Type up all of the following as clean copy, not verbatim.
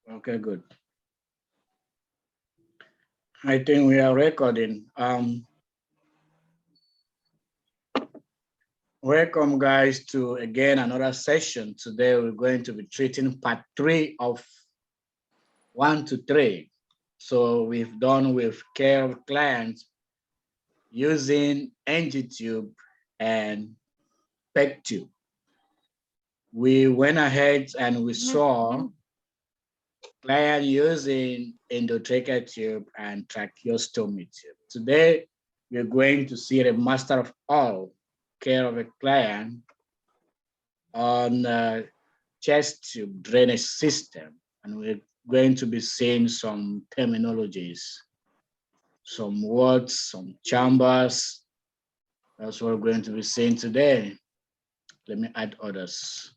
Okay, good. I think we are recording. Welcome, guys, to again another session. Today we're going to be treating part 3 of 1 to 3. So we've done with care of clients using NG tube and PEG tube. We went ahead and we saw client using endotracheal tube and tracheostomy tube. Today, we're going to see the master of all care of a client on chest tube drainage system. And we're going to be seeing some terminologies, some words, some chambers. That's what we're going to be seeing today. Let me add others.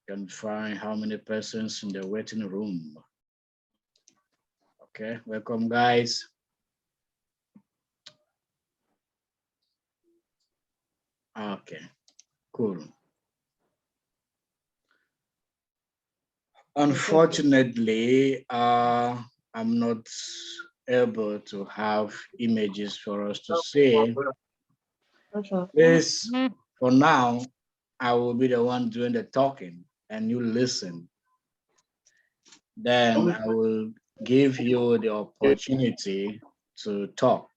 Can find how many persons in the waiting room. Okay, welcome, guys. Okay, cool. Unfortunately, I'm not able to have images for us to see. This, for now, I will be the one doing the talking and you listen. Then I will give you the opportunity to talk,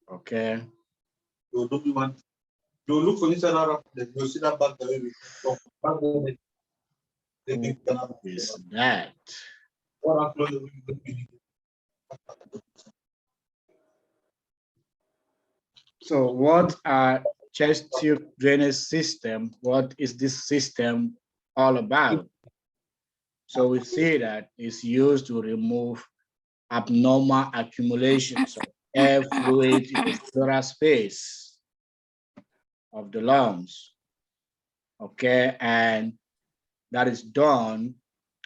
okay? You look for this another, you see that back the way. What is that? So what are chest tube drainage system? What is this system all about? So we see that it's used to remove abnormal accumulations of air fluid in the pleural space of the lungs. Okay, and that is done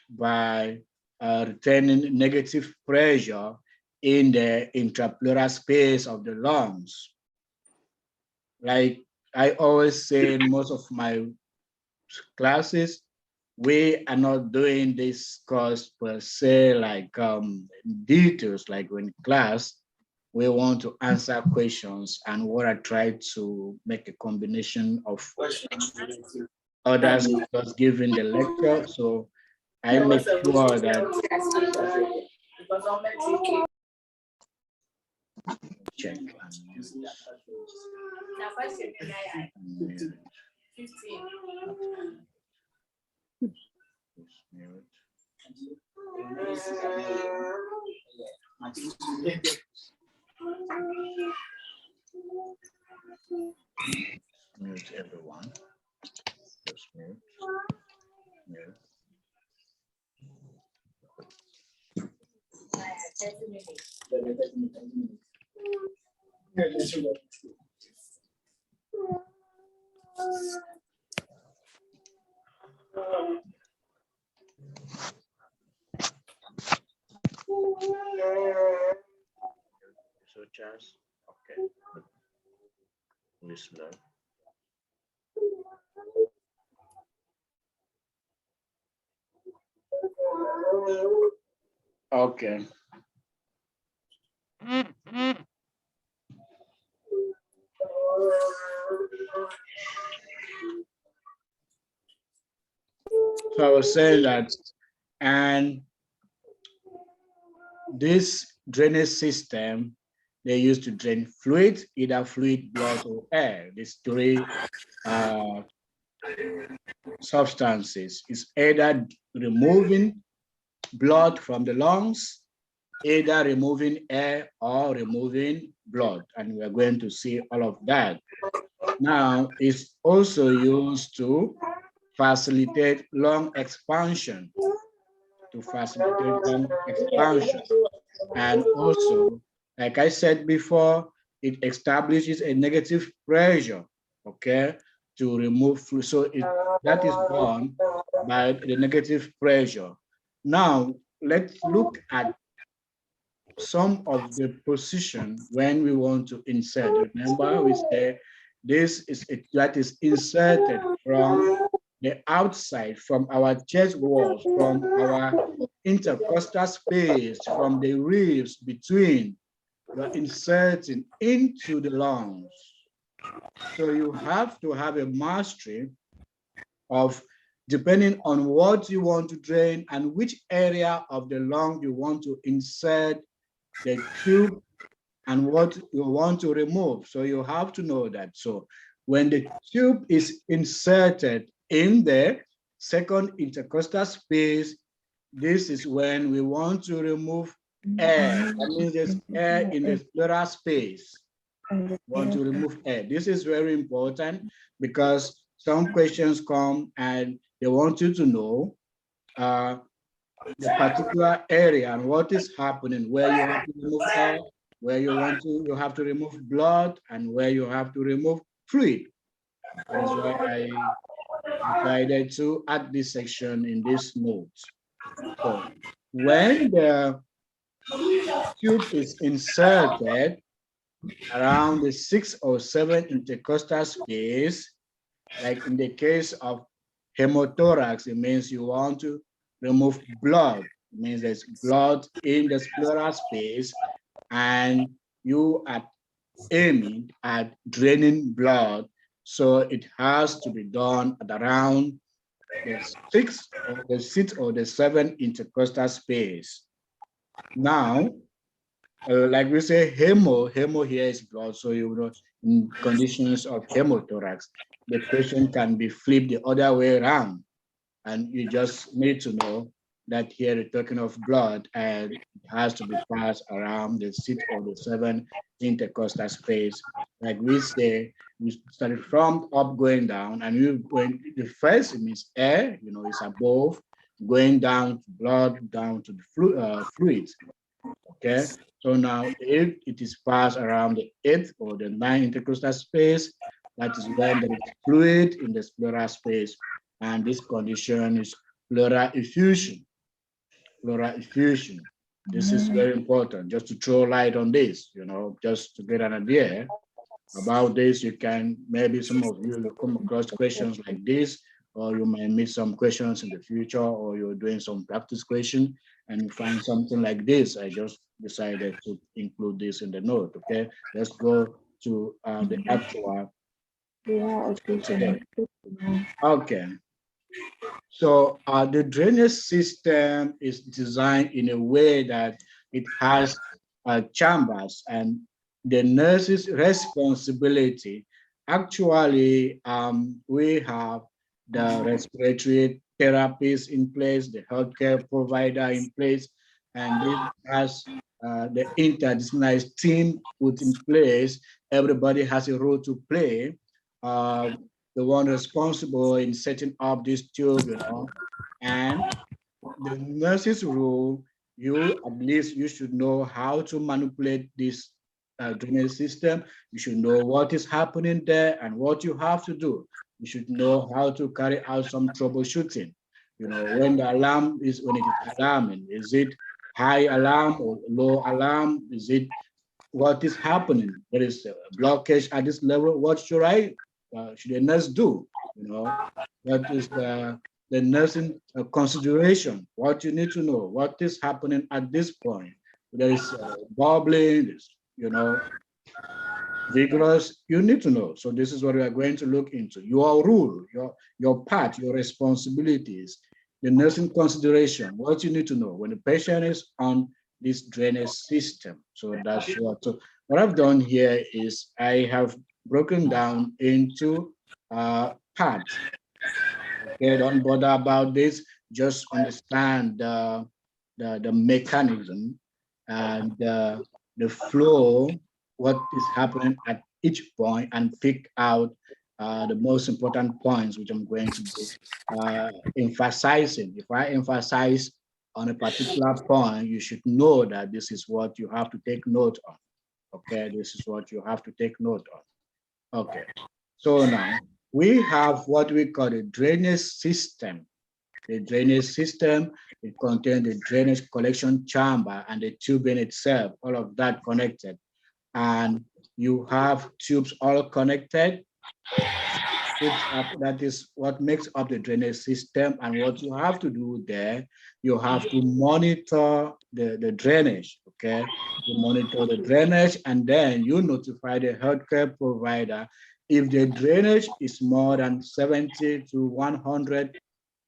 by retaining negative pressure in the intrapleural space of the lungs. Like I always say in most of my classes, we are not doing this course per se, like details, like when class, we want to answer questions and what I try to make a combination of others just giving the lecture. So I make sure that check. Mute everyone. Just mute. Mute. So Charles, okay. Whistler. Okay. So I was saying that, and this drainage system, they used to drain fluid, either fluid, blood, or air. These three substances is either removing blood from the lungs, either removing air or removing blood. And we're going to see all of that. Now, it's also used to facilitate lung expansion, And also, like I said before, it establishes a negative pressure, okay, to remove fluid. So that is done by the negative pressure. Now, let's look at some of the position when we want to insert. Remember, we say this is that is inserted from the outside, from our chest walls, from our intercostal space from the ribs between you're inserting into the lungs. So you have to have a mastery of, depending on what you want to drain and which area of the lung you want to insert the tube and what you want to remove. So you have to know that. So when the tube is inserted in the second intercostal space, this is when we want to remove air. That means there's air in the pleural space. We want to remove air. This is very important because some questions come and they want you to know the particular area and what is happening, where you have to remove air, where you have to remove blood, and where you have to remove fluid. That is why I decided to add this section in this note. So when the tube is inserted around the 6 or 7 intercostal space, like in the case of hemothorax, it means you want to remove blood. It means there's blood in the pleural space and you are aiming at draining blood. So it has to be done at around the 6 or the 7 intercostal space. Now, like we say, hemo here is blood. So you know, in conditions of hemothorax, the patient can be flipped the other way around. And you just need to know that here we're talking of blood and it has to be passed around the 6 or the 7 intercostal space. Like we say, we started from up going down, and you going the first it means air, you know, is above, going down to blood, down to the fluids. Okay, so now if it is passed around the 8th or the 9th intercostal space, that is when there is fluid in the pleural space, and this condition is pleural effusion. Pleural effusion. This is very important, just to throw light on this, you know, just to get an idea about this. You can, maybe some of you will come across questions like this, or you might meet some questions in the future, or you're doing some practice question and you find something like this. I just decided to include this in the note. Okay, let's go to the actual today. Okay, so the drainage system is designed in a way that it has chambers, and the nurse's responsibility. Actually, we have the respiratory therapist in place, the healthcare provider in place, and it has the interdisciplinary team put in place. Everybody has a role to play. The one responsible in setting up this tube, you know, and the nurse's role, you at least you should know how to manipulate this drainage system. You should know what is happening there and what you have to do. You should know how to carry out some troubleshooting. You know, when when it is alarming, is it high alarm or low alarm? Is it what is happening? There is a blockage at this level. What should should a nurse do? You know, that is the nursing consideration. What you need to know, what is happening at this point. There is bubbling, you know, vigorous. You need to know. So this is what we are going to look into. Your rule, your part, your responsibilities, the nursing consideration. What you need to know when the patient is on this drainage system. So that's what. So what I've done here is I have broken down into parts. Okay, don't bother about this. Just understand the mechanism and the flow, what is happening at each point, and pick out the most important points, which I'm going to be emphasizing. If I emphasize on a particular point, you should know that this is what you have to take note of. Okay, this is what you have to take note of. Okay, so now we have what we call a drainage system. The drainage system, it contains the drainage collection chamber and the tubing itself, all of that connected. And you have tubes all connected. that is what makes up the drainage system. And what you have to do there, you have to monitor the drainage, okay? You monitor the drainage, and then you notify the healthcare provider if the drainage is more than 70 to 100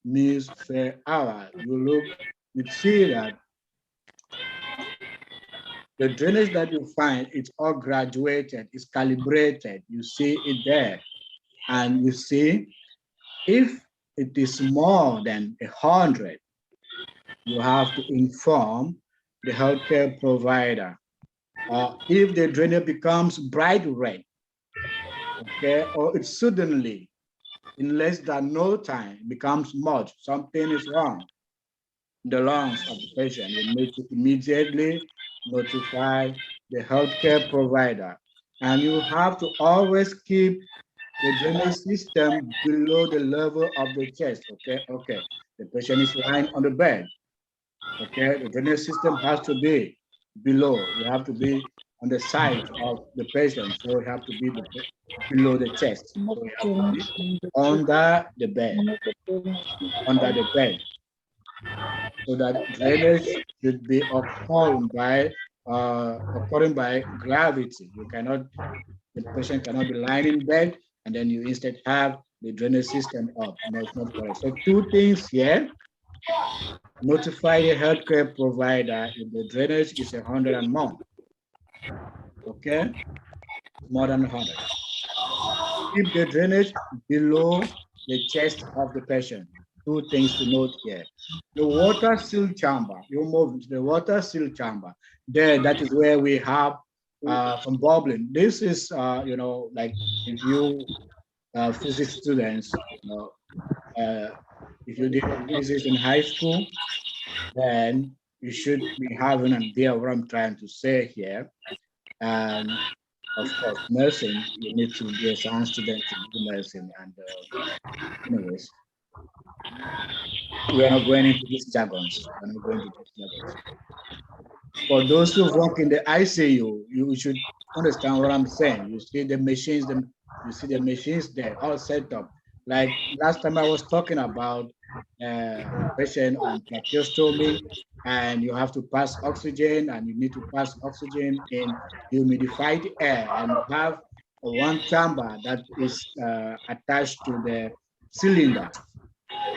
mils per hour. You see that the drainage that you find, it's all graduated, it's calibrated. You see it there. And you see, if it is more than 100, you have to inform the healthcare provider. If the drainage becomes bright red, okay, or it suddenly, in less than no time, becomes mud, something is wrong in the lungs of the patient. You need to immediately notify the healthcare provider. And you have to always keep the drainage system below the level of the chest, okay? Okay, the patient is lying on the bed, okay? The drainage system has to be below. You have to be on the side of the patient, so you have to be below the chest. So you have to be under the bed, under the bed. So that drainage should be occurring by gravity. You cannot, the patient cannot be lying in bed and then you instead have the drainage system up. No, it's not correct. So two things here: notify the healthcare provider if the drainage is 100 and more. Okay, more than 100. Keep the drainage below the chest of the patient. Two things to note here. The water seal chamber, you move into the water seal chamber. There, that is where we have some bubbling. This is, like if you physics students, if you did physics in high school, then you should be having an idea of what I'm trying to say here. And of course, nursing, you need to be a science student to do nursing. And anyways, we are not going into these jargons. We're not going into these jargons. For those who work in the ICU, you should understand what I'm saying. You see the machines, you see the machines there, all set up. Like last time I was talking about a patient on tracheostomy, and you have to pass oxygen, and you need to pass oxygen in humidified air, and you have one chamber that is attached to the cylinder,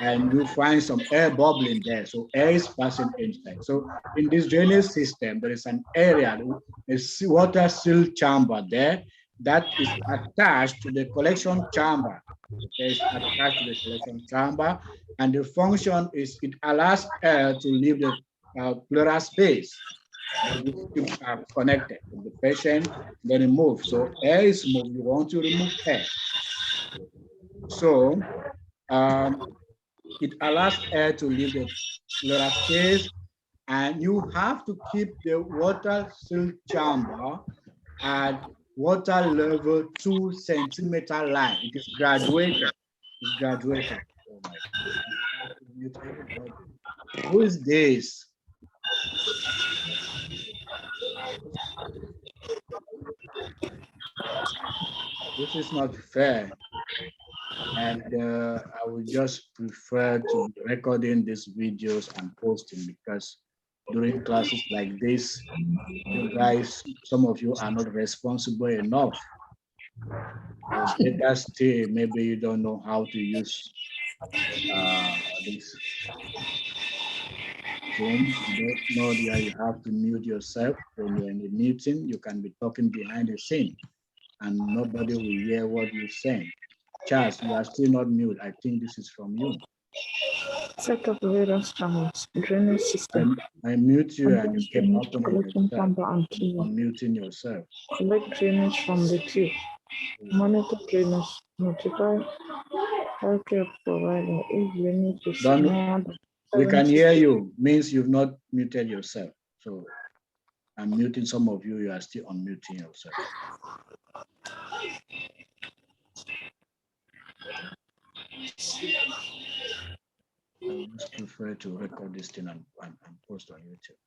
and you find some air bubbling there. So air is passing inside. So in this drainage system, there is an area, a water seal chamber there that is attached to the collection chamber. Okay, it's attached to the collection chamber, and the function is it allows air to leave the pleural space. These tubes are connected with the patient, then remove. So air is moved. You want to remove air. So it allows air to leave the pleural space, and you have to keep the water seal chamber at water level 2 centimeter line. It is graduated. It's graduated. Oh my God. Who is this? This is not fair. And I would just prefer to be recording these videos and posting, because during classes like this, you guys, some of you are not responsible enough. Or better still, maybe you don't know how to use this Zoom. You don't know that you have to mute yourself when you're in the meeting. You can be talking behind the scene and nobody will hear what you're saying. Charles, you are still not mute. I think this is from you. Set up various channels, drainage system. I mute you and you keep opening yourself, unmuting yourself. Collect drainage from the tube. Monitor drainage. Notify healthcare provider if drainage is more than we can hear you, means you've not muted yourself. So I'm muting some of you, you are still unmuting yourself. I just prefer to record this thing and post on YouTube.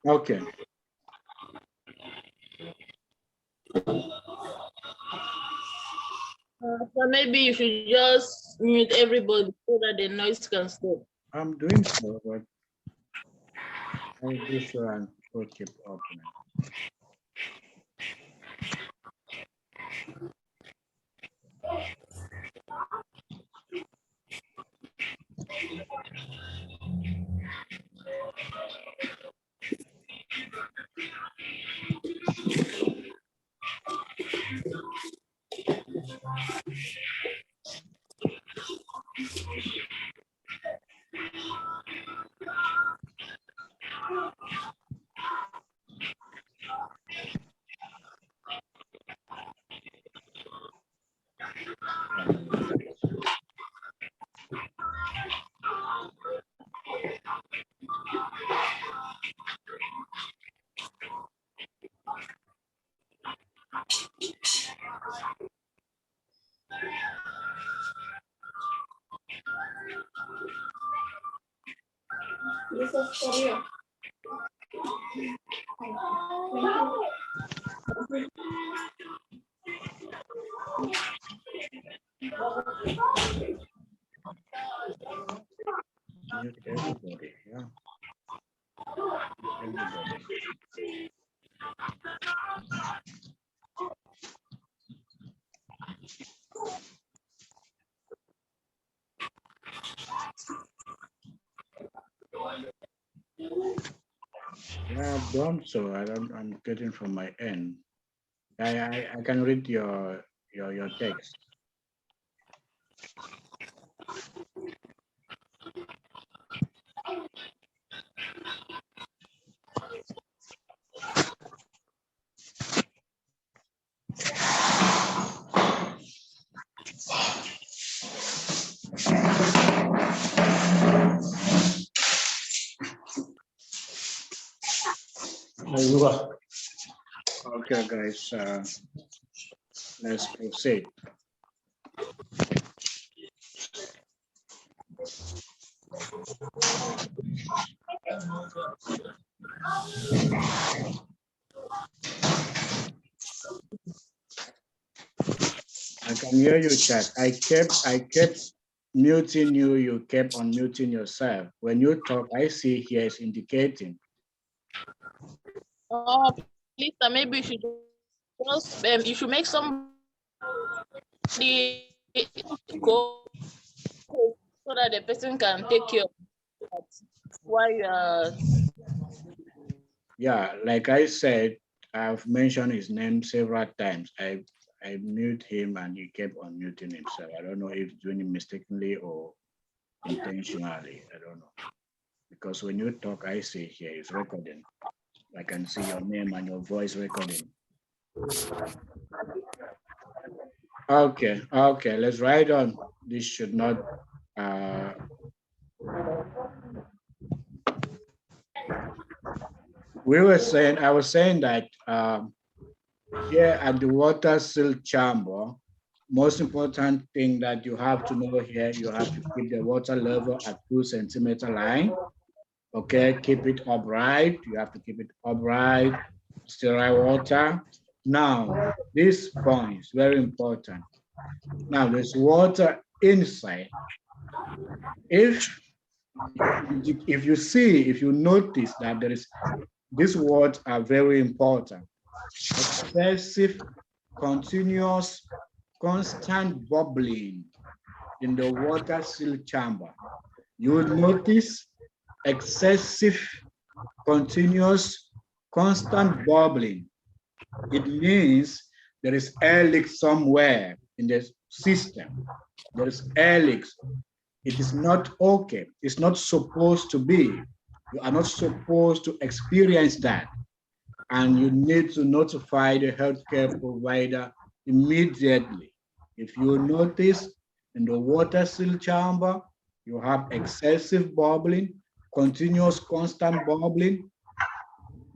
Okay. So maybe you should just mute everybody so that the noise can stop. I'm doing so, but I'll do so and we'll keep opening. This is for you. Mute everybody, yeah. Everybody. Yeah, I've done so. I'm getting from my end. I can read your text. Okay, guys, let's proceed. I can hear you, chat. I kept muting you. You kept unmuting yourself. When you talk, I see here is indicating. Oh, please, maybe you should just you should make somebody go so that the person can take care of that while you are. Yeah, like I said, I've mentioned his name several times. I mute him and he kept unmuting himself. I don't know if doing it mistakenly or intentionally. I don't know. Because when you talk, I see here it's recording. I can see your name and your voice recording. Okay, let's write on. This should not I was saying that here at the water seal chamber, most important thing that you have to know here, you have to keep the water level at 2 centimeter line. Okay, keep it upright. You have to keep it upright, sterile water. Now, this point is very important. Now, there's water inside. If you notice that there is, these words are very important. Excessive, continuous, constant bubbling in the water seal chamber. You will notice excessive, continuous, constant bubbling. It means there is air leak somewhere in the system. There is air leaks. It is not okay. It's not supposed to be. You are not supposed to experience that. And you need to notify the healthcare provider immediately. If you notice in the water seal chamber, you have excessive bubbling, continuous constant bubbling,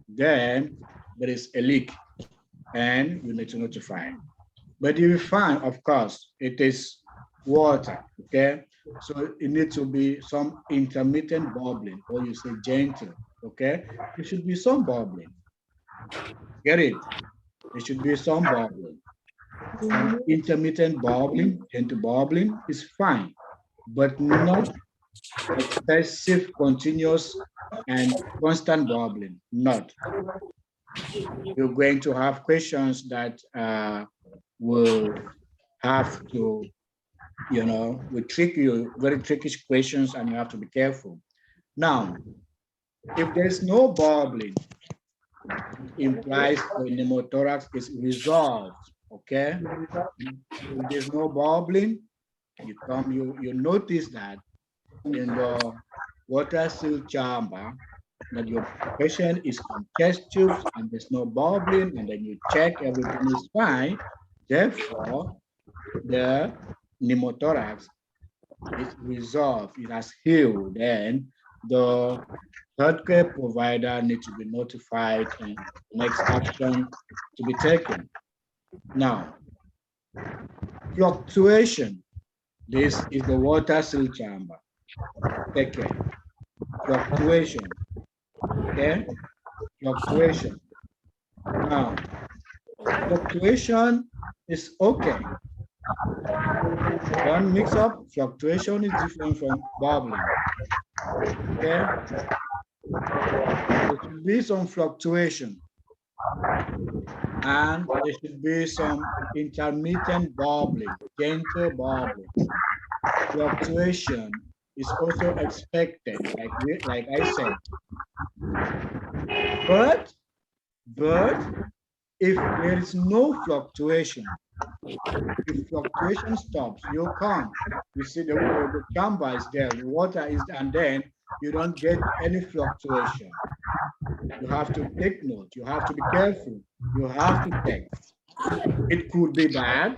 then there is a leak and you need to notify. But if you find, of course, it is water, okay? So it needs to be some intermittent bubbling, or you say gentle, okay? There should be some bubbling. Get it? There should be some bubbling. and intermittent bubbling, gentle bubbling is fine, but not excessive, continuous, and constant bubbling, not. You're going to have questions that will have to, will trick you, very tricky questions, and you have to be careful. Now, if there's no bubbling, it implies the pneumothorax is resolved, okay? If there's no bubbling, you notice that in the water seal chamber, that your patient is on chest tubes and there's no bubbling, and then you check everything is fine. Therefore, the pneumothorax is resolved, it has healed, then the healthcare provider needs to be notified and next action to be taken. Now, fluctuation. This is the water seal chamber. Take care. Fluctuation. Okay? Fluctuation. Now, fluctuation is okay. Don't mix up. Fluctuation is different from bubbling. Okay? There should be some fluctuation. And there should be some intermittent bubbling, gentle bubbling. Fluctuation is also expected, like I said. But if there is no fluctuation, if fluctuation stops, you come, you see the chamber is there, the water is there, and then you don't get any fluctuation. You have to take note, you have to be careful, you have to check. It could be that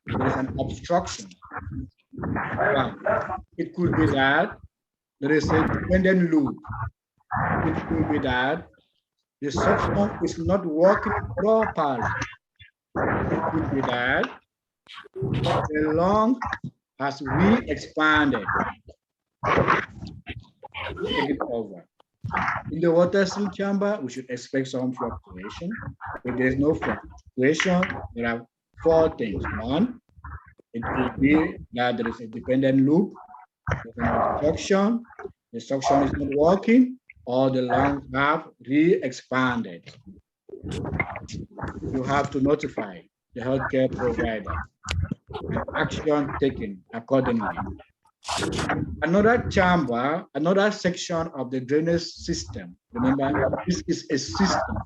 there is an obstruction. Right. It could be that there is a dependent loop. It could be that the suction is not working properly. It could be that the lung has re-expanded. Take it over. In the water seal chamber, we should expect some fluctuation. If there's no fluctuation, there are four things. One, it could be that there is a dependent loop, there's an obstruction, the suction is not working, or the lungs have re-expanded. You have to notify the healthcare provider and action taken accordingly. Another chamber, another section of the drainage system. Remember, this is a system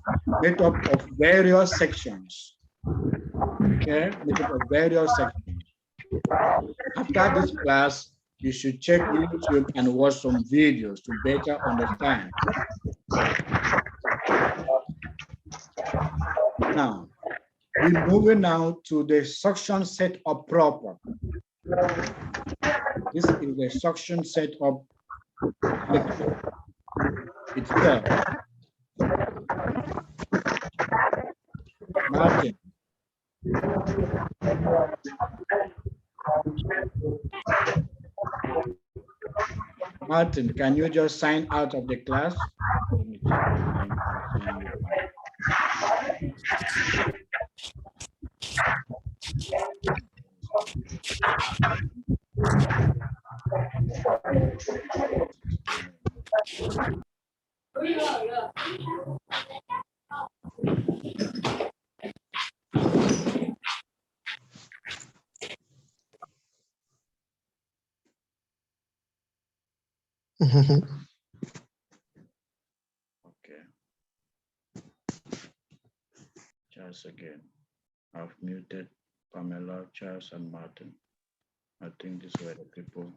made up of various sections. Okay, made up of various sections. After this class, you should check YouTube and watch some videos to better understand. Now, we're moving now to the suction setup proper. This is the suction setup itself. Martin. Martin, can you just sign out of the class? Let me check and sign you out. Okay. Just again, I've muted Pamela, Charles, and Martin. I think these were the people.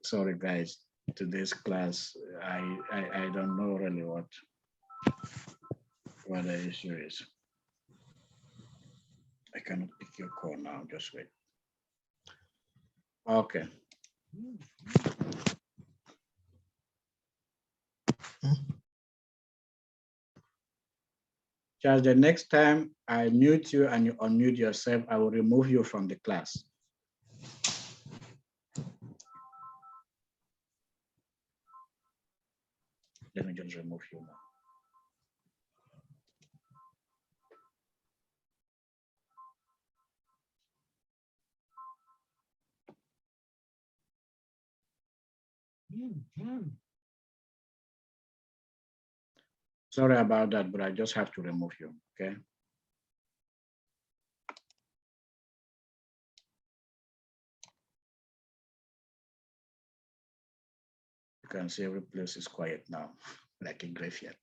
Sorry, guys. Today's class, I don't know really what the issue is. I cannot pick your call now. Just wait. Okay. Charles, the next time I mute you and you unmute yourself, I will remove you from the class. Let me just remove you now. Sorry about that, but I just have to remove you, okay? You can see every place is quiet now, like a graveyard.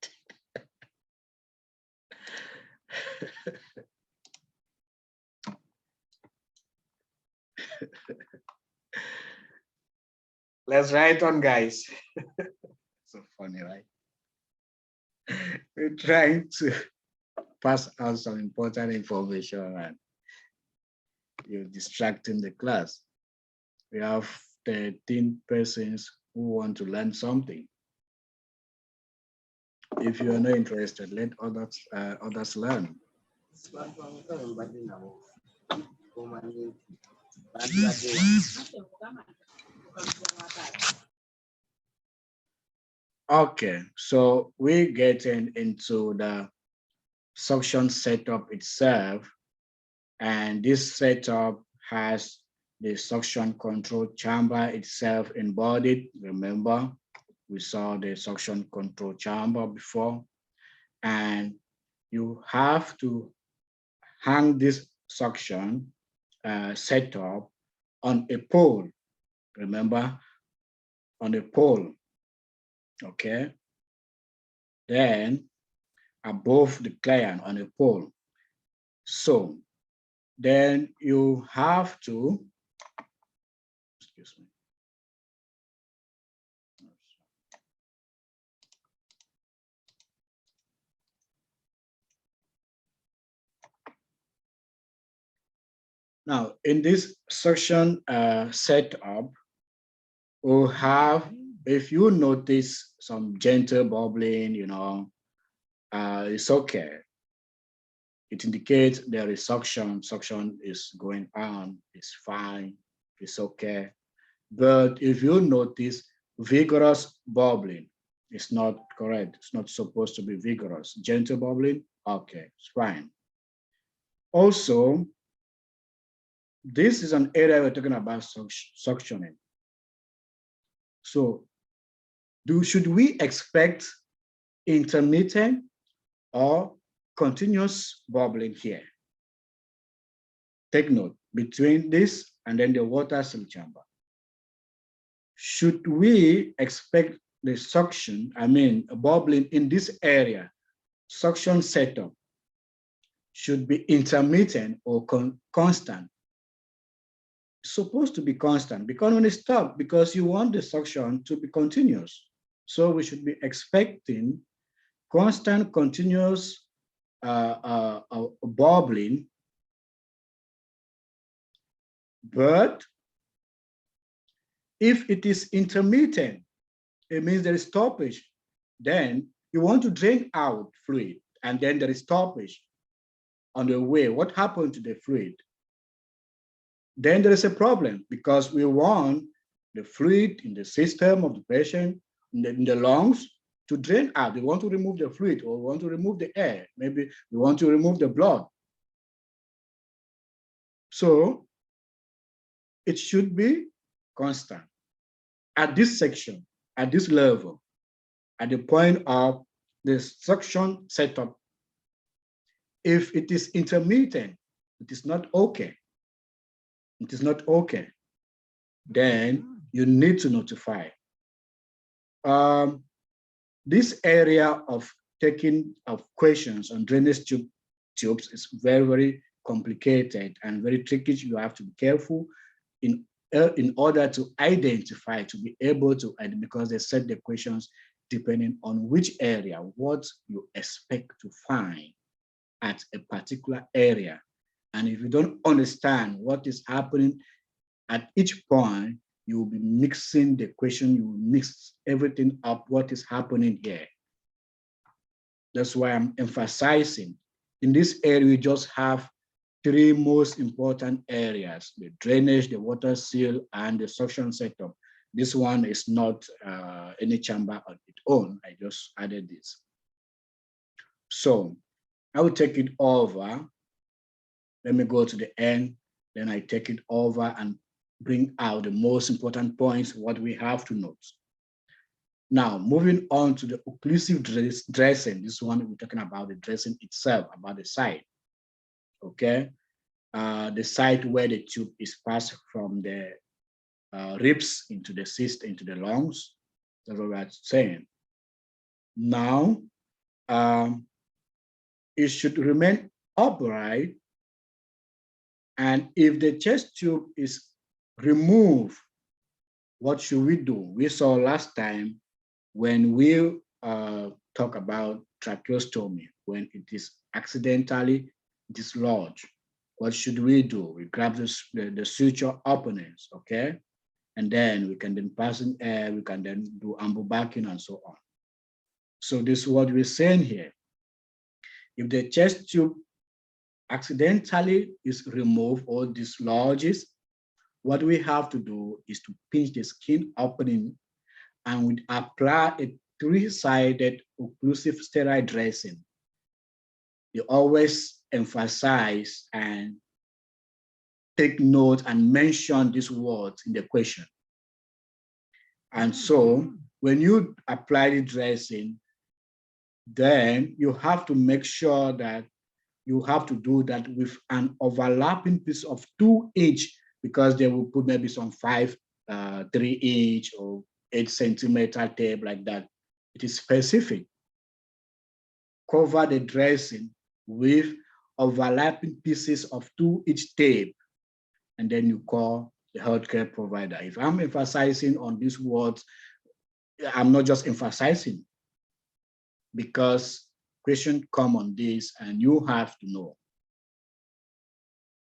Let's write on, guys. So funny, right? We're trying to pass out some important information and you're distracting the class. We have 13 persons who want to learn something. If you are not interested, let others learn. Okay, so we're getting into the suction setup itself, and this setup has the suction control chamber itself embodied. Remember, we saw the suction control chamber before, and you have to hang this suction setup on a pole. Remember, on a pole, okay? Then above the client on a pole. So then you have to, excuse me. Now, in this suction setup, we'll have, if you notice some gentle bubbling, it's okay. It indicates there is suction. Suction is going on, it's fine, it's okay. But if you notice vigorous bubbling, it's not correct. It's not supposed to be vigorous. Gentle bubbling, okay, it's fine. Also, this is an area we're talking about suctioning. So should we expect intermittent or continuous bubbling here? Take note, between this and then the water seal chamber. Should we expect the suction, bubbling in this area, suction setup, should be intermittent or constant? It's supposed to be constant because when it stops, because you want the suction to be continuous. So we should be expecting constant, continuous bubbling, but if it is intermittent, it means there is stoppage. Then you want to drain out fluid, and then there is stoppage on the way. What happened to the fluid? Then there is a problem because we want the fluid in the system of the patient, in the lungs, to drain out. We want to remove the fluid, or we want to remove the air. Maybe we want to remove the blood. So it should be constant. At this section, at this level, at the point of the suction setup, if it is intermittent, it is not okay. It is not okay. Then you need to notify. This area of taking of questions on drainage tubes is very, very complicated and very tricky. You have to be careful in order to identify, to be able to, because they set the questions depending on which area, what you expect to find at a particular area. And if you don't understand what is happening at each point, you will be mixing the question, you will mix everything up, what is happening here. That's why I'm emphasizing. In this area, we just have three most important areas: the drainage, the water seal, and the suction setup. This one is not any chamber on its own. I just added this. So I will take it over. Let me go to the end. Then I take it over and bring out the most important points, what we have to note. Now, moving on to the occlusive dressing. This one we're talking about the dressing itself, about the site. Okay, the site where the tube is passed from the ribs into the cyst, into the lungs. That's what we're saying. Now, it should remain upright. And if the chest tube is removed, what should we do? We saw last time when we talk about tracheostomy, when it is accidentally dislodged, what should we do? We grab the suture openings, okay? And then we can then pass in air, we can then do ambubacking and so on. So this is what we're saying here. If the chest tube accidentally is removed or dislodges, what we have to do is to pinch the skin opening and we apply a three-sided occlusive sterile dressing. They always emphasize and take note and mention these words in the question. And so when you apply the dressing, then you have to make sure that you have to do that with an overlapping piece of 2-inch, because they will put maybe some 3-inch or 8-centimeter tape like that. It is specific. Cover the dressing with overlapping pieces of 2-inch tape, and then you call the healthcare provider. If I'm emphasizing on these words, I'm not just emphasizing, because questions come on this and you have to know.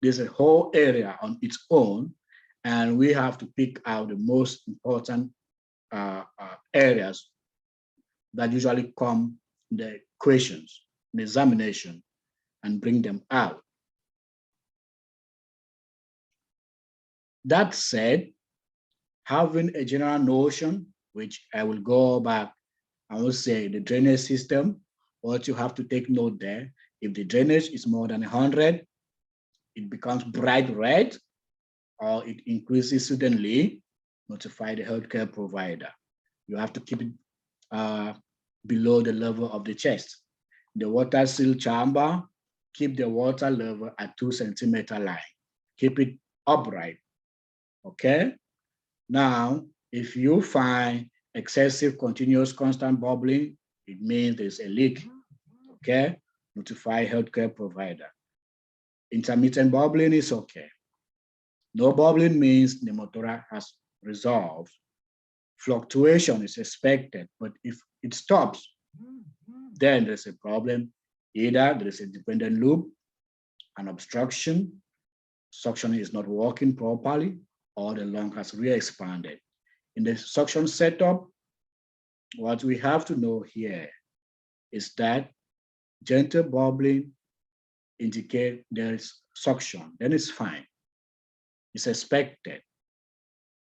There's a whole area on its own, and we have to pick out the most important areas that usually come in the questions, in the examination, and bring them out. That said, having a general notion, which I will go back, I will say the drainage system, what you have to take note there, if the drainage is more than 100, it becomes bright red, or it increases suddenly, notify the healthcare provider. You have to keep it below the level of the chest. The water seal chamber, keep the water level at 2-centimeter line. Keep it upright, okay? Now, if you find excessive, continuous, constant bubbling, it means there's a leak, okay? Notify healthcare provider. Intermittent bubbling is okay. No bubbling means pneumothorax has resolved. Fluctuation is expected, but if it stops, then there's a problem. Either there is a dependent loop, an obstruction, suction is not working properly, or the lung has re-expanded. In the suction setup, what we have to know here is that gentle bubbling indicates there is suction, then it's fine. It's expected.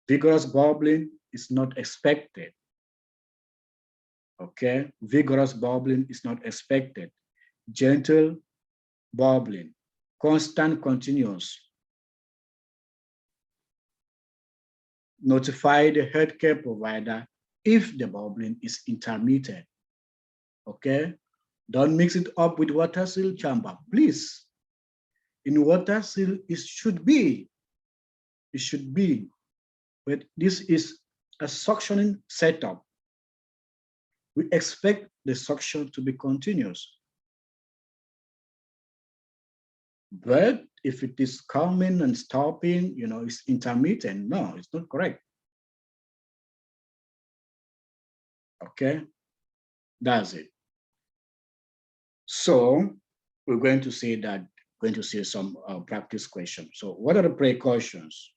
Vigorous bubbling is not expected. Okay, vigorous bubbling is not expected. Gentle bubbling, constant, continuous. Notify the healthcare provider if the bubbling is intermittent. Okay, don't mix it up with water seal chamber, please. In water seal, it should be, but this is a suctioning setup. We expect the suction to be continuous. But if it is coming and stopping, it's intermittent. No, it's not correct. Okay, that's it. So we're going to see some practice questions. So what are the precautions?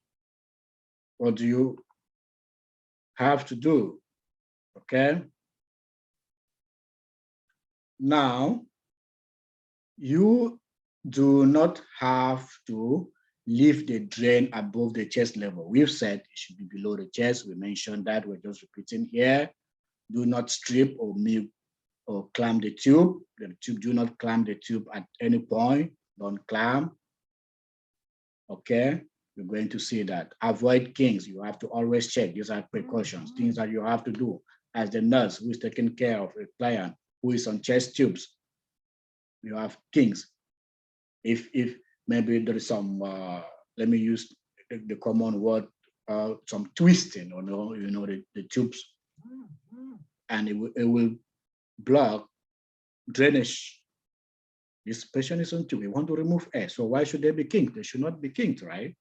What do you have to do? Okay. Now, you do not have to leave the drain above the chest level. We've said it should be below the chest. We mentioned that. We're just repeating here. Do not strip or mute or clamp the tube. Do not clamp the tube at any point. Don't clamp. Okay, you're going to see that. Avoid kinks. You have to always check. These are precautions, things that you have to do. as the nurse who is taking care of a client who is on chest tubes. You have things. If maybe there is some, let me use the common word, some twisting, or the tubes, and it will block drainage. This patient is on tube. We want to remove air. So why should they be kinked? They should not be kinked, right?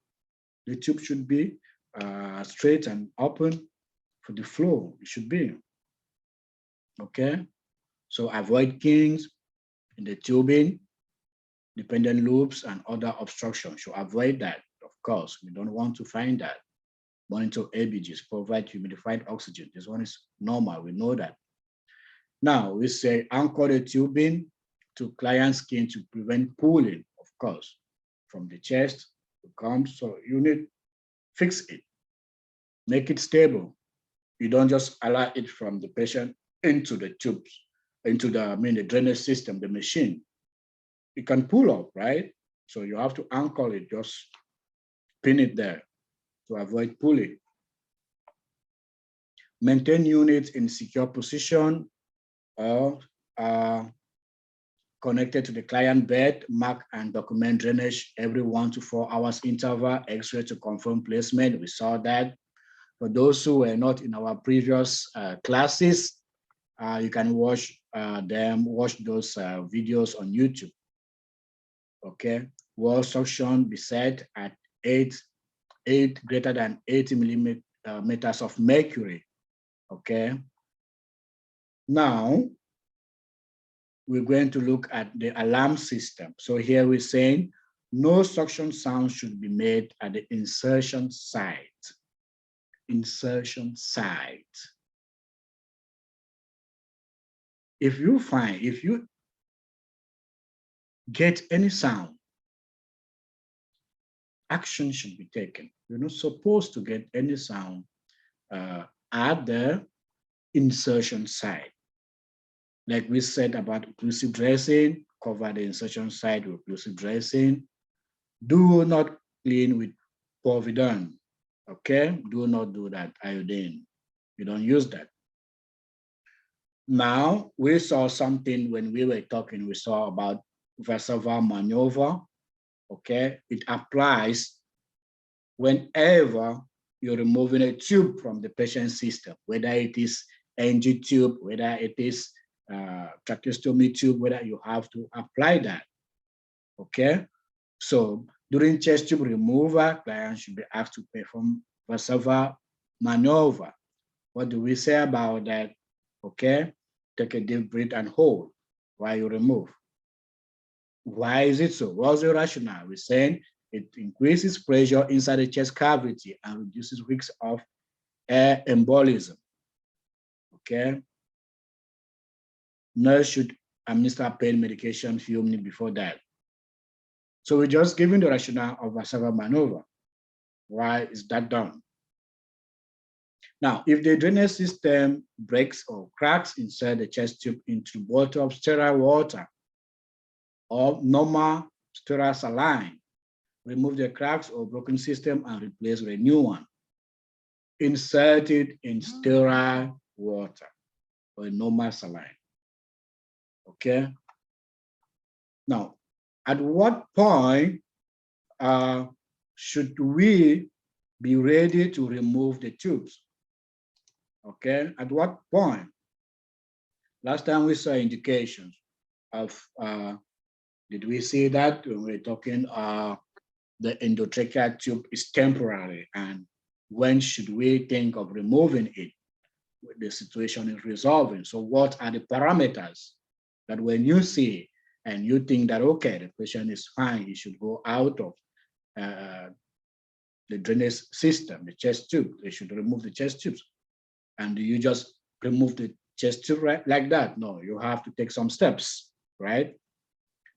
The tube should be straight and open for the flow. It should be. Okay. So avoid kinks in the tubing, dependent loops, and other obstructions. So avoid that, of course. We don't want to find that. Monitor ABGs, provide humidified oxygen. This one is normal. We know that. Now we say anchor the tubing to client skin to prevent pulling, of course, from the chest to come. So you need fix it, make it stable. You don't just allow it from the patient into the tubes, into the drainage system, the machine. It can pull up, right? So you have to anchor it, just pin it there to avoid pulling. Maintain units in secure position or connected to the client bed, mark and document drainage every 1 to 4 hours interval, X-ray to confirm placement. We saw that. For those who were not in our previous classes, you can watch those videos on YouTube. Okay, wall suction be set at 8 greater than 80 millimeters of mercury. Okay, now we're going to look at the alarm system. So here we're saying no suction sound should be made at the insertion site. Insertion site. If you get any sound, action should be taken. You're not supposed to get any sound at the insertion site. Like we said about occlusive dressing, cover the insertion site with occlusive dressing. Do not clean with povidone, okay? Do not do that, iodine. You don't use that. Now, we saw something when we were talking, we saw about Vassava maneuver, okay? It applies whenever you're removing a tube from the patient system, whether it is NG tube, whether it is tracheostomy tube, whether you have to apply that, okay? So during chest tube removal, clients should be asked to perform Vassava maneuver. What do we say about that? Okay, take a deep breath and hold while you remove. Why is it so? What's the rationale? We're saying it increases pressure inside the chest cavity and reduces risks of air embolism. Okay. Nurse should administer pain medication few minutes before that. So we're just giving the rationale of Vassava maneuver. Why is that done? Now, if the drainage system breaks or cracks inside the chest tube into bottle of sterile water or normal sterile saline, remove the cracks or broken system and replace with a new one. Insert it in sterile water or normal saline. Okay. Now, at what point should we be ready to remove the tubes? Okay, at what point? Last time we saw indications of, did we see that when we were talking, the endotracheal tube is temporary, and when should we think of removing it when the situation is resolving? So what are the parameters that when you see and you think that, okay, the patient is fine, he should go out of the drainage system, the chest tube, they should remove the chest tubes. And do you just remove the chest tube right like that? No, you have to take some steps, right?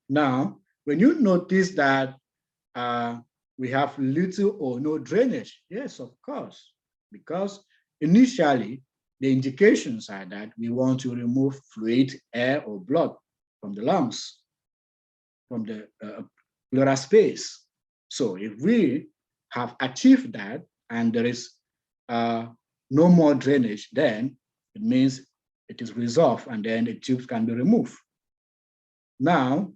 Now, when you notice that we have little or no drainage, yes, of course, because initially the indications are that we want to remove fluid, air, or blood from the lungs, from the pleural space. So if we have achieved that and there is no more drainage, then it means it is resolved and then the tubes can be removed. Now,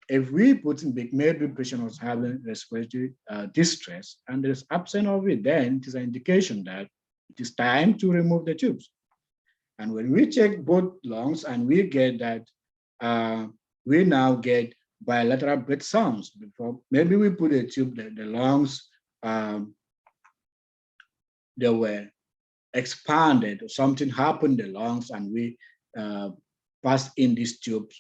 if we put in maybe patient was having respiratory distress and there's absence of it, then it is an indication that it is time to remove the tubes. And when we check both lungs and we get that, we now get bilateral breath sounds. Before maybe we put a tube, the lungs, they were expanded, or something happened in the lungs, and we passed in these tubes,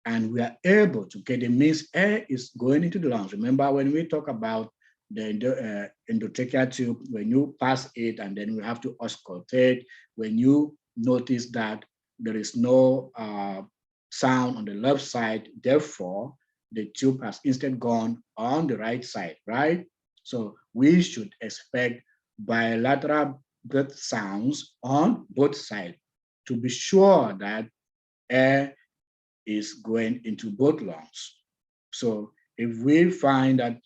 and we are able to get, it means air is going into the lungs. Remember when we talk about the endotracheal tube, when you pass it and then we have to auscultate, when you notice that there is no sound on the left side, therefore the tube has instead gone on the right side, right? So we should expect bilateral breath sounds on both sides to be sure that air is going into both lungs. So if we find that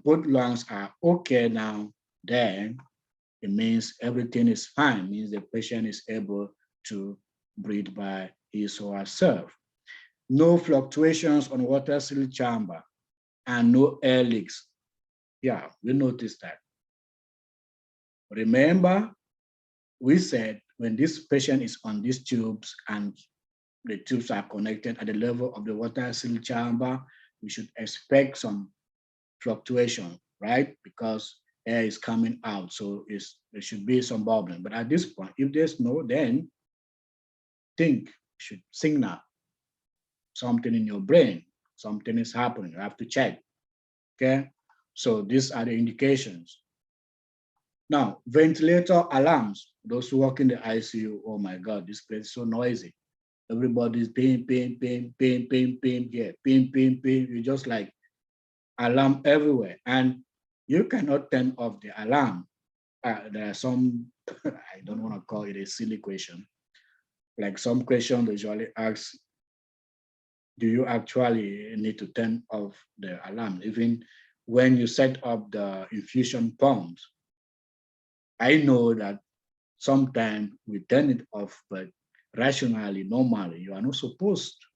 both lungs are okay now, then it means everything is fine, it means the patient is able to breathe by his or herself. No fluctuations on water-sealed chamber and no air leaks. Yeah, we noticed that. Remember, we said when this patient is on these tubes and the tubes are connected at the level of the water-sealed chamber, we should expect some fluctuation, right? Because air is coming out, so there should be some bubbling. But at this point, if there's no, then think, should signal something in your brain, something is happening, you have to check, okay? So these are the indications. Now, ventilator alarms, those who work in the ICU, oh my God, this place is so noisy. Everybody's ping, ping, ping, ping, ping, ping, yeah, ping, ping, ping. You just like alarm everywhere, and you cannot turn off the alarm. There are some, I don't want to call it a silly question, like some questions they usually ask, do you actually need to turn off the alarm? Even when you set up the infusion pumps, I know that sometimes we turn it off, but rationally, normally, you are not supposed to.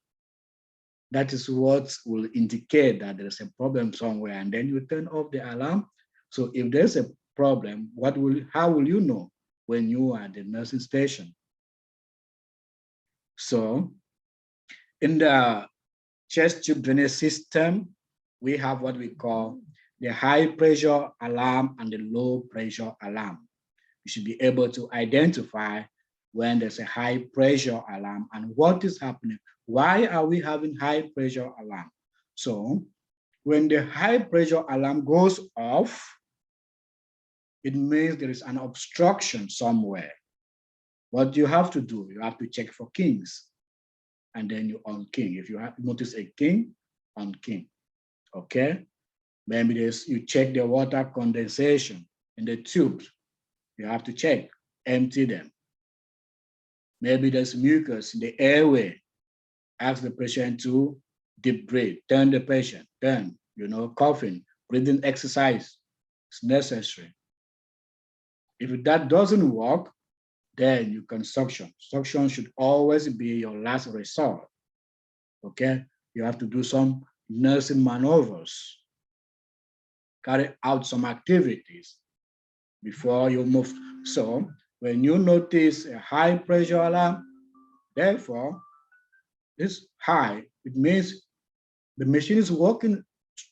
That is what will indicate that there is a problem somewhere, and then you turn off the alarm. So if there's a problem, how will you know when you are at the nursing station? So in the chest tube drainage system, we have what we call the high pressure alarm and the low pressure alarm. You should be able to identify when there's a high pressure alarm and what is happening. Why are we having high pressure alarm? So when the high pressure alarm goes off, it means there is an obstruction somewhere. What you have to do, you have to check for kings, and then you unking. If you have notice a king, unking, okay? Maybe you check the water condensation in the tubes. You have to check, empty them. Maybe there's mucus in the airway. Ask the patient to deep breathe, turn the patient, coughing, breathing exercise is necessary. If that doesn't work, then you can suction. Suction should always be your last resort, okay? You have to do some nursing maneuvers, carry out some activities before you move. So when you notice a high pressure alarm, therefore, this high, it means the machine is working,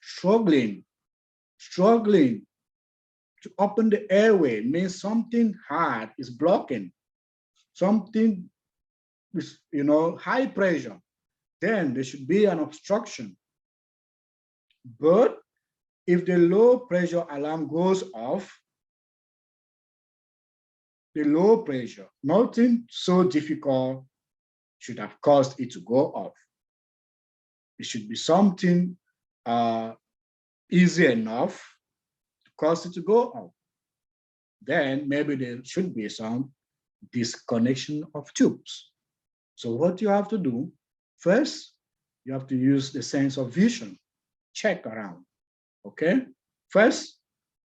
struggling to open the airway. It means something hard is blocking, something is, high pressure. Then there should be an obstruction. But if the low pressure alarm goes off, the low pressure, nothing so difficult should have caused it to go off. It should be something easy enough to cause it to go off. Then maybe there should be some disconnection of tubes. So what you have to do, first, you have to use the sense of vision, check around, okay? First,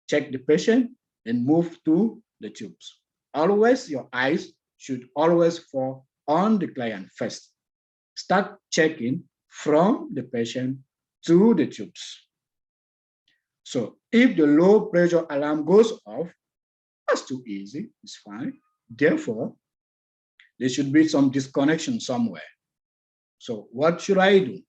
check the patient and move to the tubes. always, your eyes should always fall on the client first. Start checking from the patient to the tubes. So if the low pressure alarm goes off, that's too easy, it's fine. Therefore, there should be some disconnection somewhere. So what should I do?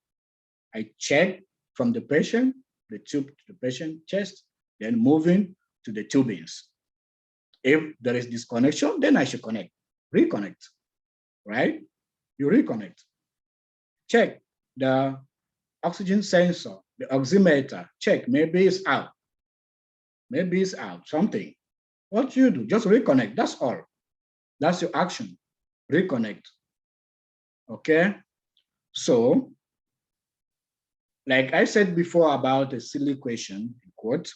I check from the patient, the tube to the patient chest, then moving to the tubings. If there is disconnection, then I should reconnect, right? You reconnect. Check the oxygen sensor, the oximeter, check, maybe it's out. Maybe it's out, something. What you do, just reconnect, that's all. That's your action, reconnect, okay? So, like I said before about the silly question, quote,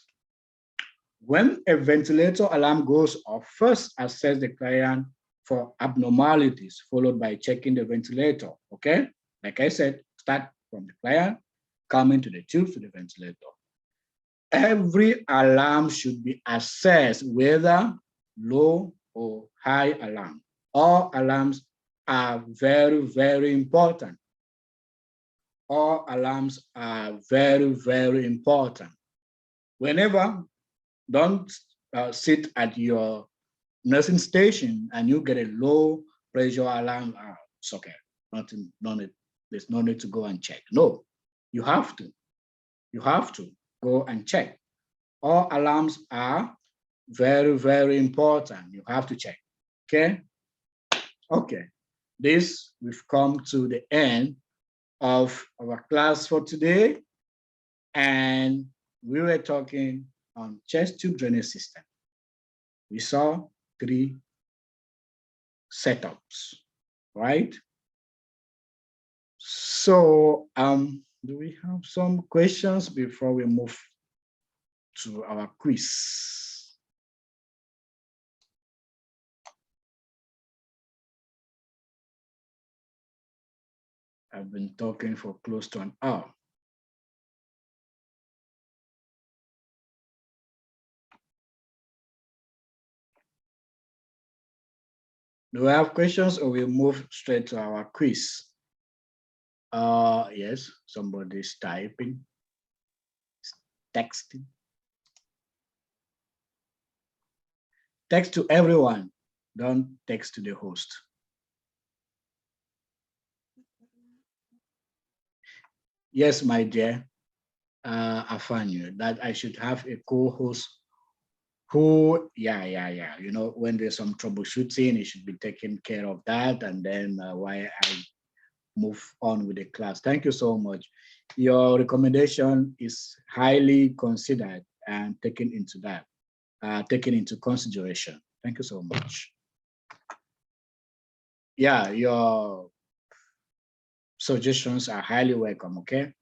when a ventilator alarm goes off, first assess the client for abnormalities, followed by checking the ventilator, okay? Like I said, start from the client, coming to the tubes to the ventilator. Every alarm should be assessed, whether low or high alarm. All alarms are very, very important. All alarms are very, very important. Whenever, don't sit at your nursing station and you get a low pressure alarm, it's okay. There's no need to go and check. No, you have to. You have to go and check. All alarms are very, very important. You have to check, okay? Okay, we've come to the end of our class for today. And we were talking on chest tube drainage system. We saw 3 setups, right? So do we have some questions before we move to our quiz? I've been talking for close to an hour. Do we have questions or we move straight to our quiz? Yes, somebody's typing, texting. Text to everyone, don't text to the host. Yes, my dear, Afanyu, that I should have a co-host who, yeah. You know, when there's some troubleshooting, he should be taking care of that. And then while I move on with the class. Thank you so much. Your recommendation is highly considered and taken into consideration. Thank you so much. Yeah, your suggestions are highly welcome, okay?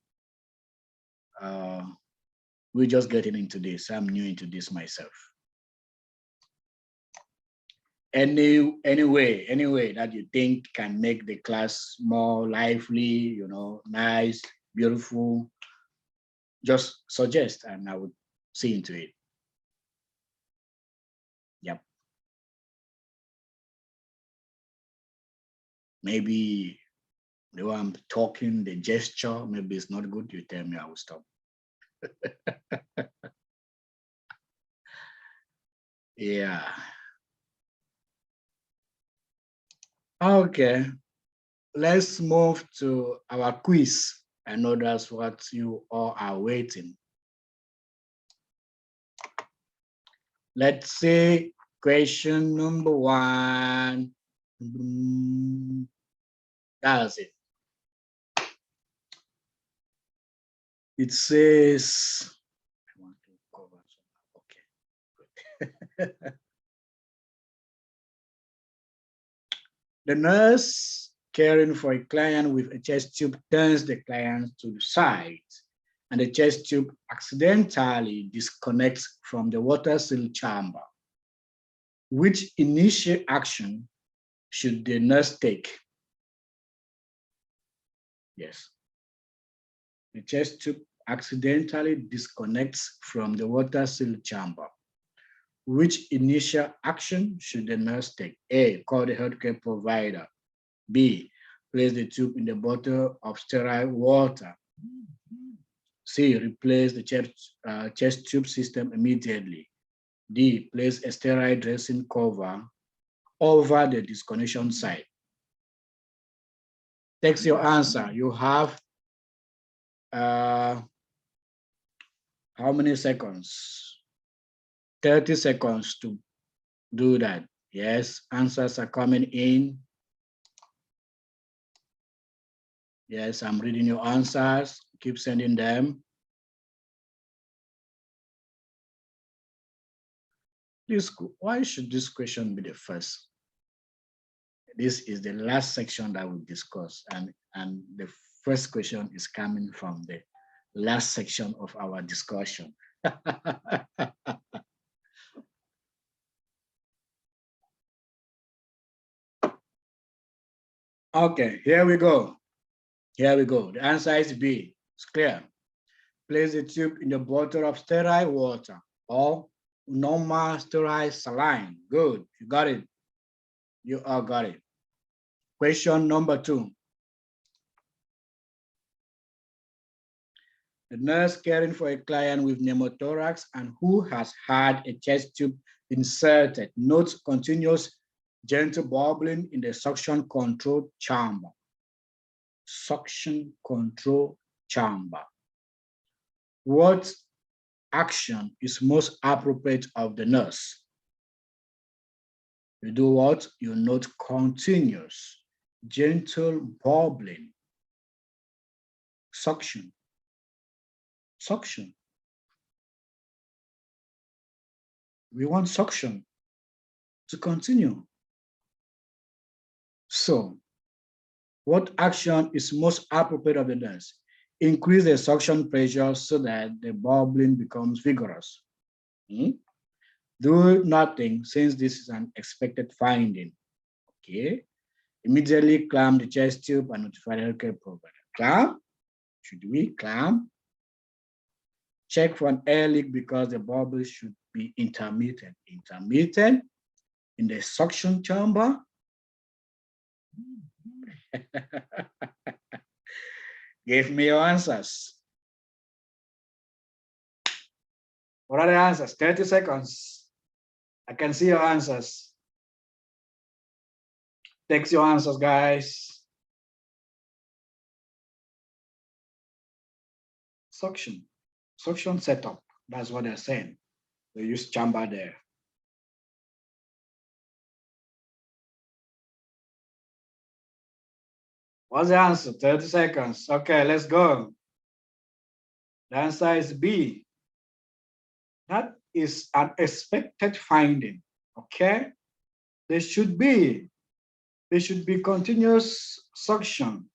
We're just getting into this. I'm new into this myself. Any way that you think can make the class more lively, you know, nice, beautiful, just suggest and I would see into it. Yep. Maybe the way I'm talking, the gesture, maybe it's not good. You tell me, I will stop. Yeah. Okay. Let's move to our quiz. I know that's what you all are waiting. Let's see question number 1. That's it. It says, I want to cover some, okay, good. The nurse caring for a client with a chest tube turns the client to the side, and the chest tube accidentally disconnects from the water seal chamber. Which initial action should the nurse take? Yes. The chest tube accidentally disconnects from the water seal chamber. Which initial action should the nurse take? A, call the healthcare provider. B, place the tube in the bottle of sterile water. C, replace the chest tube system immediately. D, place a sterile dressing cover over the disconnection site. Text your answer. You have how many seconds? 30 seconds to do that. Yes, answers are coming in. Yes, I'm reading your answers. Keep sending them. Why should this question be the first? This is the last section that we discuss, and the first question is coming from the last section of our discussion. Okay, here we go. Here we go. The answer is B. It's clear. Place the tube in the bottle of sterile water or normal sterile saline. Good, you got it. You all got it. Question number 2. The nurse caring for a client with pneumothorax and who has had a chest tube inserted notes continuous gentle bubbling in the suction control chamber. Suction control chamber. What action is most appropriate of the nurse? You do what? You note continuous, gentle bubbling, suction, suction. We want suction to continue. So, what action is most appropriate of the nurse? Increase the suction pressure so that the bubbling becomes vigorous. Do nothing since this is an expected finding. Okay. Immediately clamp the chest tube and notify the healthcare provider. Clamp? Should we clamp? Check for an air leak because the bubble should be intermittent. Intermittent in the suction chamber. Give me your answers. What are the answers? 30 seconds. I can see your answers. Text your answers, guys. Suction setup. That's what they're saying. They use chamber there. What's the answer? 30 seconds. Okay, let's go. The answer is B. That is an expected finding. Okay? There should be continuous suction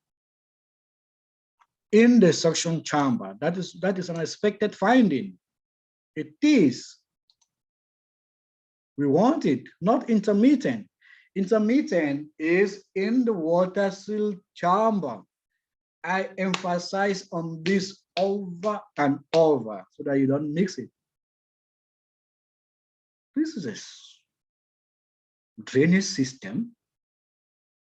in the suction chamber. That is an expected finding. It is. We want it, not intermittent. Intermittent is in the water-sealed chamber. I emphasize on this over and over so that you don't mix it. This is a drainage system.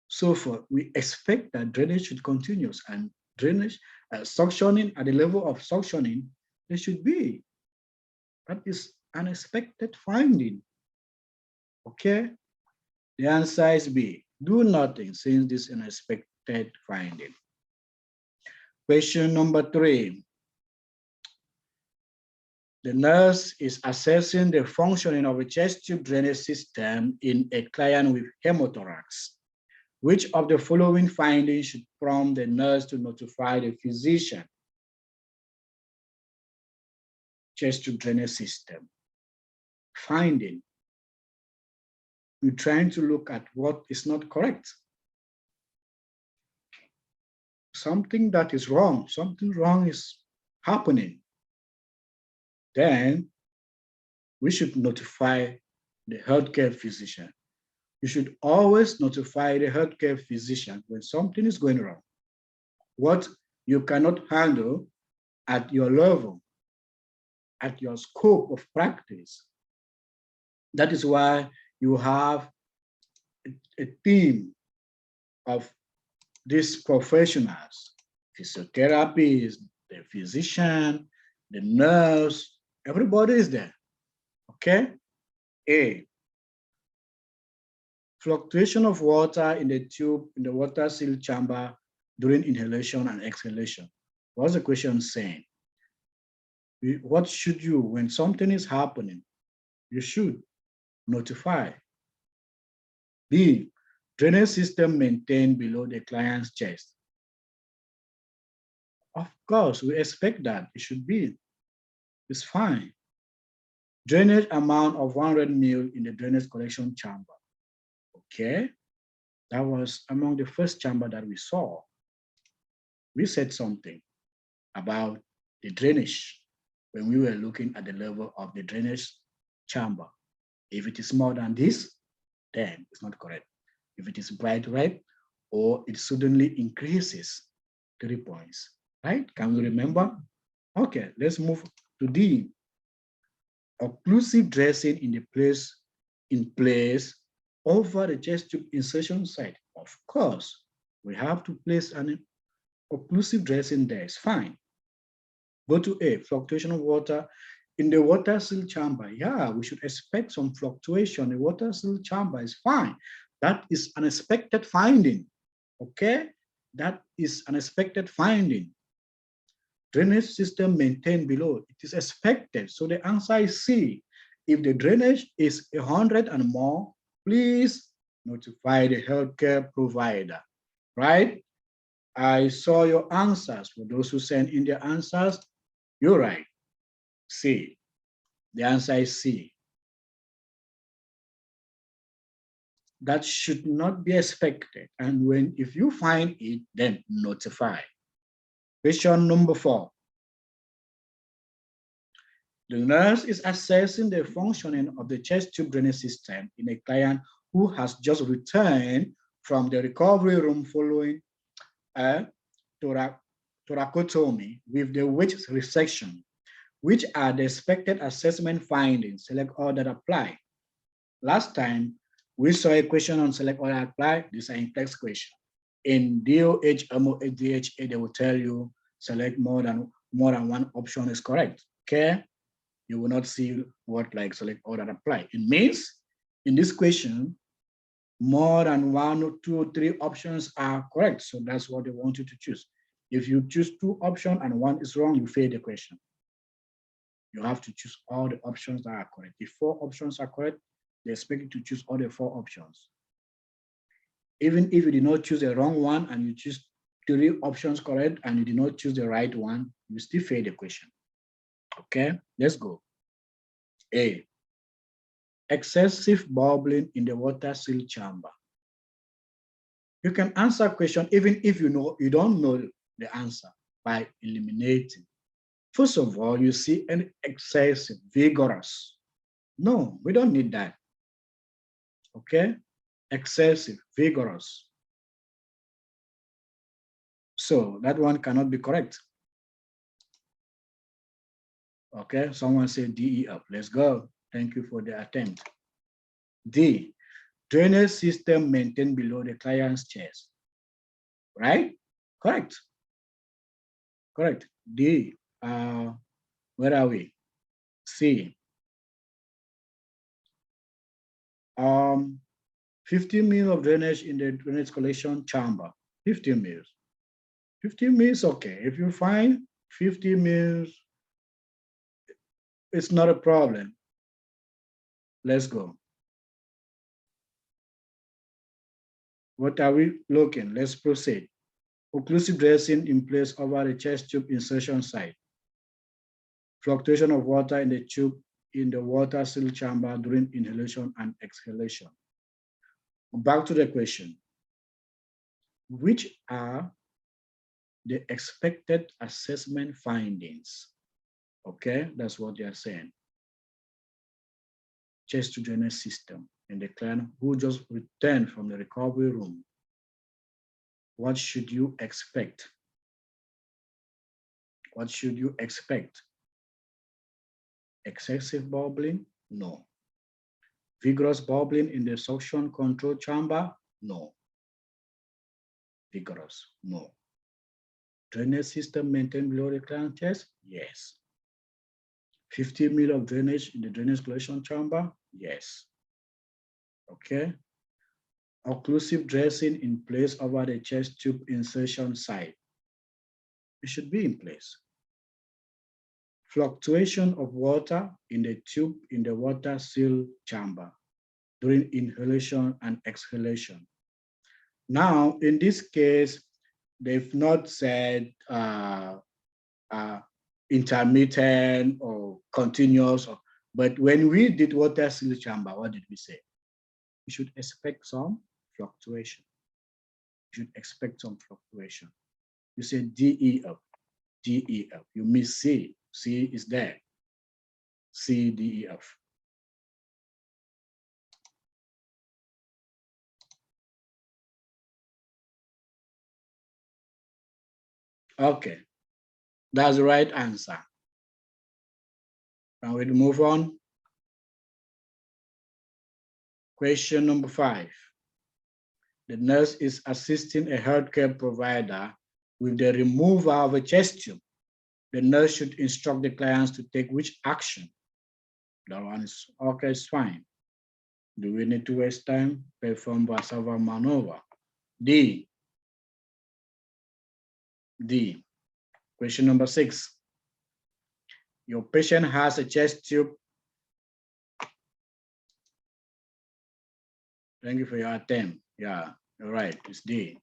So we expect that drainage should continue, and drainage, suctioning at the level of suctioning, there should be. That is an expected finding. Okay? The answer is B. Do nothing since this is an expected finding. Question number 3. The nurse is assessing the functioning of a chest tube drainage system in a client with hemothorax. Which of the following findings should prompt the nurse to notify the physician? Chest tube drainage system. Finding. We're trying to look at what is not correct. Something that is wrong, something wrong is happening. Then we should notify the healthcare physician. You should always notify the healthcare physician when something is going wrong. What you cannot handle at your level, at your scope of practice, That is why you have a team of these professionals, physiotherapists, the physician, the nurse, everybody is there, okay? A, fluctuation of water in the tube, in the water seal chamber during inhalation and exhalation. What's the question saying? What should you, when something is happening, you should notify. B, drainage system maintained below the client's chest. Of course, we expect that it should be. It's fine. Drainage amount of 100 ml in the drainage collection chamber. Okay, that was among the first chamber that we saw. We said something about the drainage when we were looking at the level of the drainage chamber. If it is more than this, then it's not correct. If it is bright red or it suddenly increases 3 points, right? Can we remember? Okay, let's move to D. Occlusive dressing in place over the chest tube insertion site. Of course, we have to place an occlusive dressing there. It's fine. Go to A, fluctuation of water in the water seal chamber. Yeah, we should expect some fluctuation. The water seal chamber is fine. That is an expected finding. Okay, that is an expected finding. Drainage system maintained below, it is expected. So the answer is C. If the drainage is 100 and more, please notify the healthcare provider, right? I saw your answers. For those who sent in their answers, you're right. C. The answer is C. That should not be expected. And if you find it, then notify. Question number 4. The nurse is assessing the functioning of the chest tube drainage system in a client who has just returned from the recovery room following a thoracotomy with the wedge resection. Which are the expected assessment findings? Select all that apply. Last time, we saw a question on select all that apply. This is an in-text question. In DOH, MOH, DHA, they will tell you select more than one option is correct, okay? You will not see what like select all that apply. It means in this question, more than 1 or 2 or 3 options are correct. So that's what they want you to choose. If you choose 2 options and 1 is wrong, you fail the question. You have to choose all the options that are correct. If 4 options are correct, they expect you to choose all the 4 options. Even if you did not choose the wrong one and you choose 3 options correct and you did not choose the right one, you still fail the question. Okay, let's go. A, excessive bubbling in the water seal chamber. You can answer question even if you don't know the answer by eliminating. First of all, you see an excessive, vigorous. No, we don't need that. Okay, excessive, vigorous. So that one cannot be correct. Okay, someone said DE up. Let's go. Thank you for the attempt. D, drainage system maintained below the client's chest. Right? Correct. Correct. D, where are we? C, 15 mil of drainage in the drainage collection chamber. 15 mils. 15 mils, okay. If you find 50 mils, it's not a problem. Let's go. What are we looking? Let's proceed. Occlusive dressing in place over the chest tube insertion site. Fluctuation of water in the tube in the water seal chamber during inhalation and exhalation. Back to the question. Which are the expected assessment findings? Okay, that's what they are saying. Chest to drainage system and the client who just returned from the recovery room. What should you expect? What should you expect? Excessive bubbling? No. Vigorous bubbling in the suction control chamber? No. Vigorous? No. Drainage system maintained below the client chest? Yes. 50 mil of drainage in the drainage collection chamber? Yes. Okay. Occlusive dressing in place over the chest tube insertion site. It should be in place. Fluctuation of water in the tube in the water seal chamber during inhalation and exhalation. Now, in this case, they've not said intermittent or continuous, but when we did water seal chamber, what did we say? You should expect some fluctuation. You should expect some fluctuation. You say DEF, DEF. You miss C. C is there. C, DEF. Okay, that's the right answer. Can we move on? Question number 5. The nurse is assisting a healthcare provider with the removal of a chest tube. The nurse should instruct the clients to take which action? That one is okay, it's fine. Do we need to waste time? Perform Valsalva maneuver. D. D. Question number 6. Your patient has a chest tube. Thank you for your attempt. Yeah, you're right, it's D.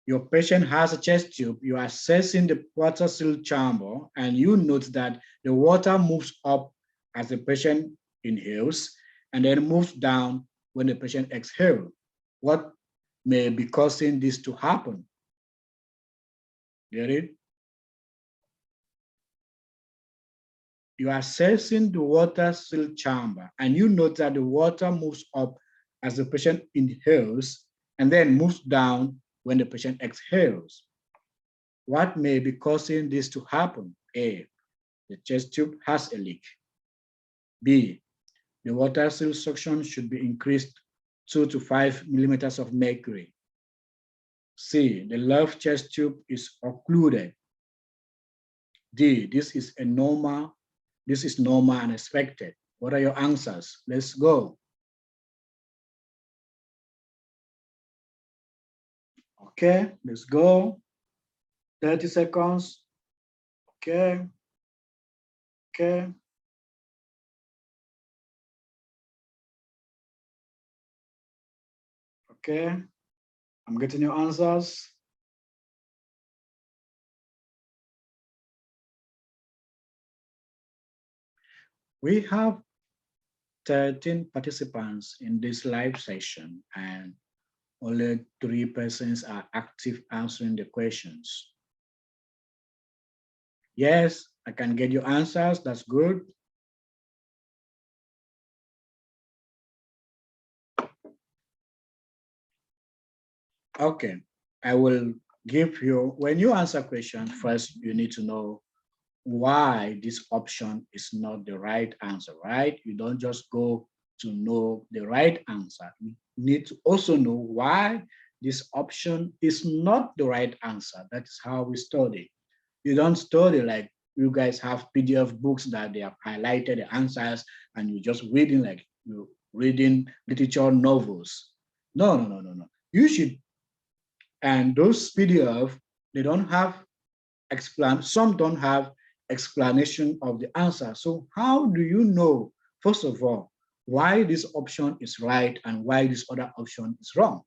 Your patient has a chest tube. You are assessing the water seal chamber and you note that the water moves up as the patient inhales and then moves down when the patient exhales. What may be causing this to happen? Get it? You are assessing the water seal chamber and you note that the water moves up as the patient inhales and then moves down when the patient exhales. What may be causing this to happen? A, the chest tube has a leak. B, the water seal suction should be increased 2 to 5 millimeters of mercury. C, the left chest tube is occluded. D, this is normal and expected. What are your answers? Let's go. Okay, let's go. 30 seconds. Okay. Okay. Okay. I'm getting your answers. We have 13 participants in this live session and only 3 persons are active answering the questions. Yes, I can get your answers. That's good. Okay, I will give you, when you answer question, first you need to know why this option is not the right answer, right? You don't just go to know the right answer. You need to also know why this option is not the right answer. That's how we study. You don't study like you guys have PDF books that they have highlighted the answers and you just reading like you reading literature novels. No, no, no, no, no. You should, and those PDF, they don't have some don't have explanation of the answer. So how do you know, first of all, why this option is right and why this other option is wrong?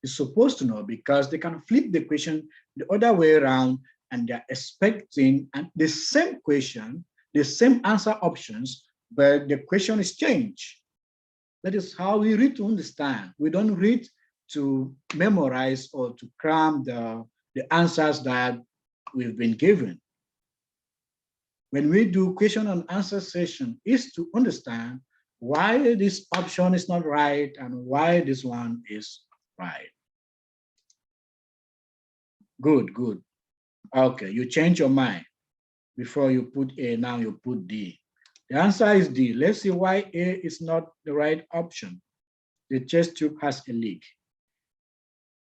You're supposed to know because they can flip the question the other way around and they're expecting the same question, the same answer options, but the question is changed. That is how we read to understand. We don't read to memorize or to cram the answers that we've been given. When we do question and answer session is to understand why this option is not right and why this one is right. Good, good. Okay, you change your mind. Before you put A, now you put D. The answer is D. Let's see why A is not the right option. The chest tube has a leak.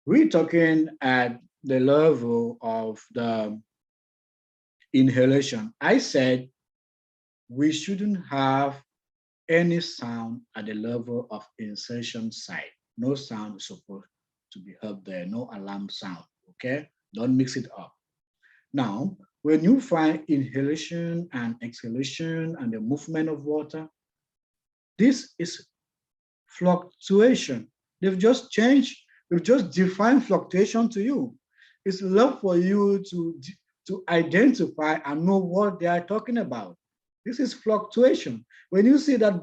We're talking at the level of the inhalation. I said we shouldn't have any sound at the level of insertion site. No sound is supposed to be heard there, no alarm sound, okay? Don't mix it up. Now, when you find inhalation and exhalation and the movement of water, this is fluctuation. They've just changed, they've just defined fluctuation to you. It's love for you to identify and know what they are talking about. This is fluctuation. When you see that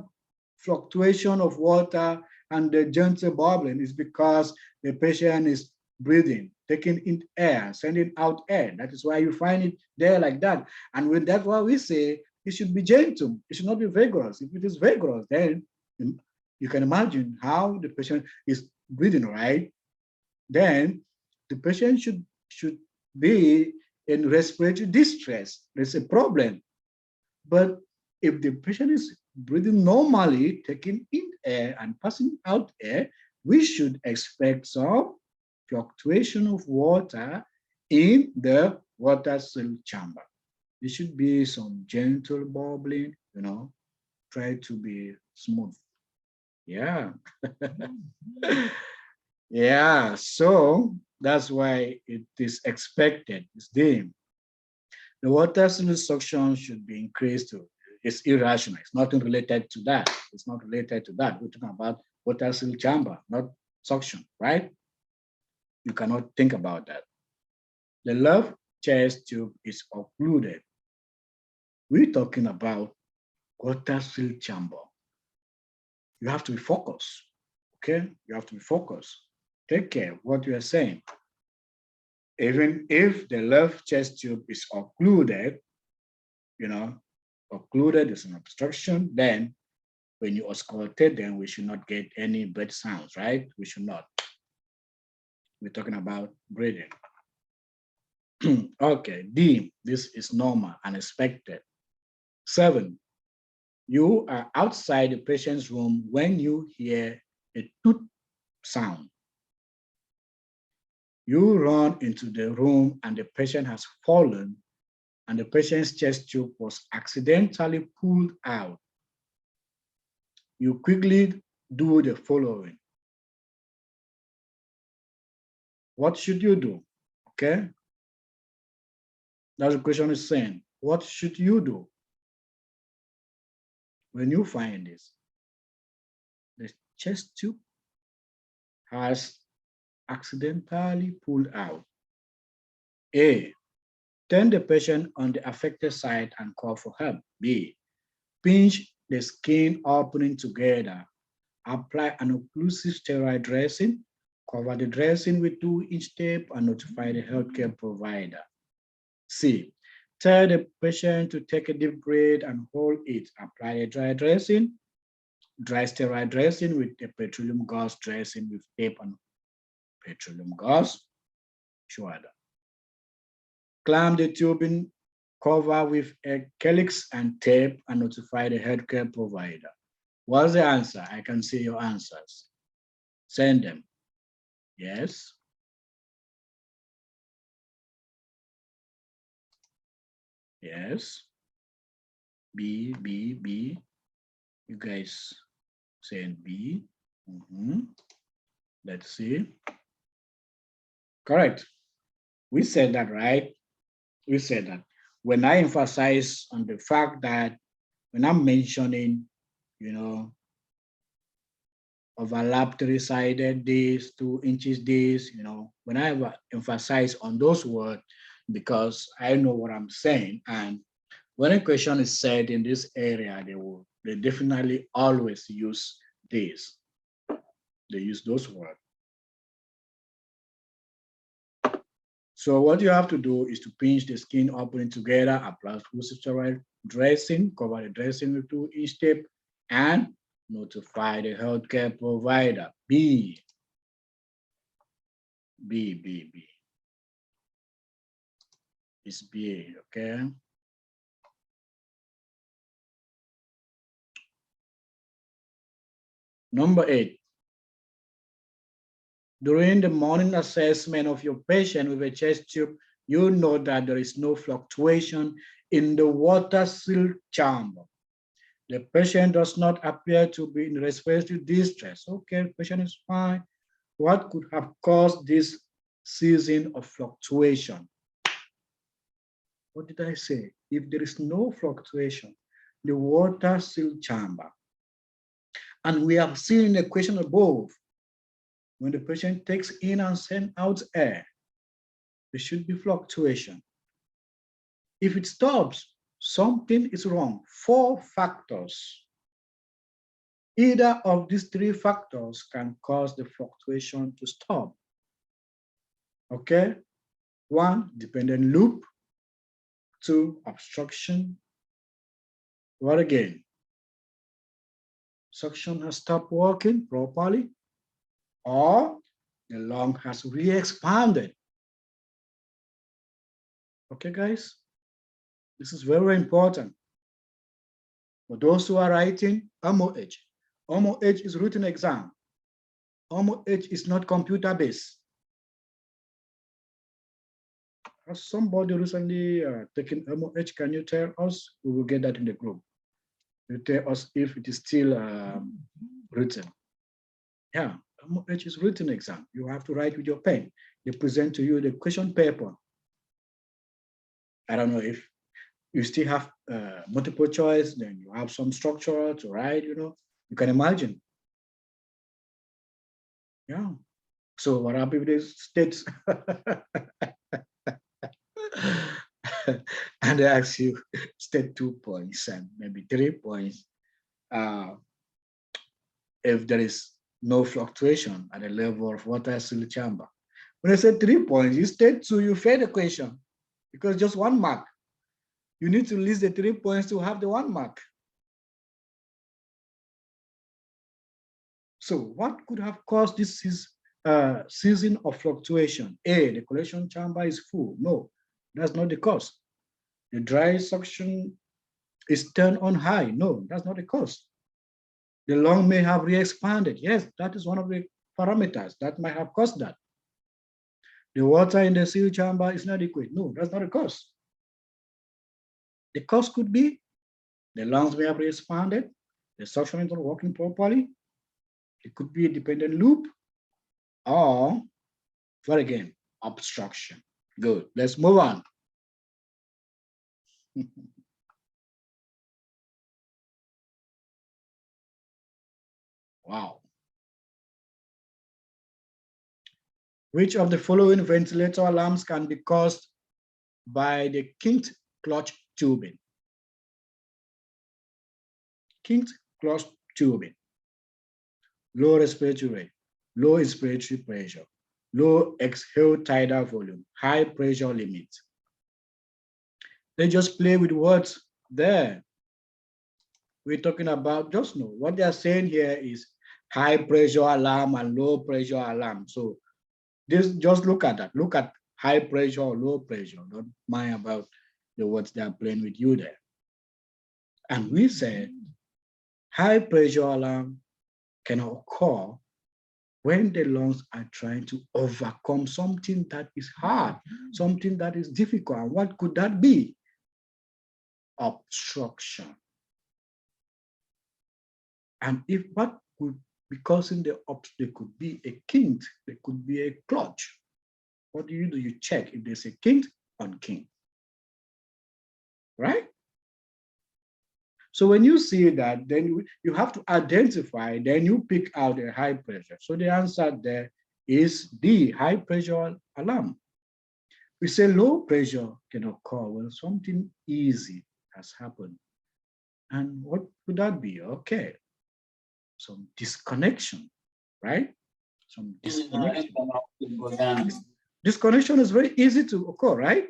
fluctuation of water and the gentle bubbling, is because the patient is breathing, taking in air, sending out air. That is why you find it there like that. And with that, what we say, it should be gentle. It should not be vigorous. If it is vigorous, then you can imagine how the patient is breathing, right? Then the patient should be in respiratory distress. There's a problem. But if the patient is breathing normally, taking in air and passing out air, we should expect some fluctuation of water in the water cell chamber. There should be some gentle bubbling, try to be smooth. Yeah. Yeah, so that's why it is expected. It's the water cell suction should be increased to, it's irrational. It's nothing related to that. It's not related to that. We're talking about water cell chamber, not suction, right? You cannot think about that. The left chest tube is occluded. We're talking about water cell chamber. You have to be focused, okay? You have to be focused. Take care of what you are saying. Even if the left chest tube is occluded, occluded is an obstruction, then when you auscultate, then we should not get any breath sounds, right? We should not. We're talking about breathing. Okay, D, this is normal and expected. 7, you are outside the patient's room when you hear a toot sound. You run into the room and the patient has fallen and the patient's chest tube was accidentally pulled out. You quickly do the following. What should you do? Okay? That's the question is saying. What should you do when you find this? The chest tube has accidentally pulled out. A, turn the patient on the affected side and call for help. B, pinch the skin opening together. Apply an occlusive steroid dressing. Cover the dressing with 2-inch tape and notify the healthcare provider. C, tell the patient to take a deep breath and hold it. Apply a dry dressing, dry steroid dressing with a petroleum gauze dressing with tape and petroleum gauze. Sure. Clamp the tubing cover with a calyx and tape and notify the healthcare provider. What's the answer? I can see your answers. Send them. Yes. Yes. B, B, B. You guys saying B. Let's see. Correct. We said that, right? We said that. When I emphasize on the fact that when I'm mentioning, overlap 3-sided this, 2 inches this, when I emphasize on those words, because I know what I'm saying. And when a question is said in this area, they definitely always use this. They use those words. So what you have to do is to pinch the skin opening together, apply occlusive steroid dressing, cover the dressing with 2-inch tape, and notify the healthcare provider. B. It's B, okay? Number 8, during the morning assessment of your patient with a chest tube, you know that there is no fluctuation in the water-sealed chamber. The patient does not appear to be in respiratory distress. Okay, the patient is fine. What could have caused this season of fluctuation? What did I say? If there is no fluctuation, the water-sealed chamber, and we have seen in the equation above, when the patient takes in and sends out air, there should be fluctuation. If it stops, something is wrong. 4 factors. Either of these 3 factors can cause the fluctuation to stop. Okay? 1, dependent loop. 2, obstruction. What again? Suction has stopped working properly, or the lung has re-expanded. Okay, guys? This is very important. For those who are writing MOH, MOH is written exam. MOH is not computer-based. Has somebody recently taken MOH? Can you tell us? We will get that in the group. You tell us if it is still written. Yeah, MOH is written exam. You have to write with your pen. They present to you the question paper. I don't know if you still have multiple choice, then you have some structure to write, you know, you can imagine. Yeah. So what happens with these states? And they ask you state 2 points and maybe 3 points if there is no fluctuation at the level of water-sealed chamber. When I say 3 points, you state 2, you fail the question because just 1 mark. You need to list the 3 points to have the 1 mark. So what could have caused this season of fluctuation? A, the collection chamber is full. No, that's not the cause. The dry suction is turned on high. No, that's not the cause. The lung may have re-expanded. Yes, that is one of the parameters that might have caused that. The water in the seal chamber is not adequate. No, that's not the cause. The cause could be the lungs may have re-expanded, the suction is not working properly. It could be a dependent loop, or, for again, obstruction. Good, let's move on. Wow. Which of the following ventilator alarms can be caused by the kinked clutch tubing? Kinked clutch tubing. Low respiratory rate, low inspiratory pressure, low exhale tidal volume, high pressure limit. They just play with words there. We're talking about, just know what they are saying here is high pressure alarm and low pressure alarm. So this, just look at that. Look at high pressure or low pressure. Don't mind about the words they are playing with you there. And we said high pressure alarm can occur when the lungs are trying to overcome something that is hard, something that is difficult. And what could that be? Obstruction. And if what could be causing the obstruction, there could be a kink, there could be a clutch. What do? You check if there's a kink on kink, right? So when you see that, then you have to identify, then you pick out a high pressure. So the answer there is D, high pressure alarm. We say low pressure can occur when something easy has happened. And what could that be? Okay, some disconnection, right? Some disconnection. Disconnection is very easy to occur, right?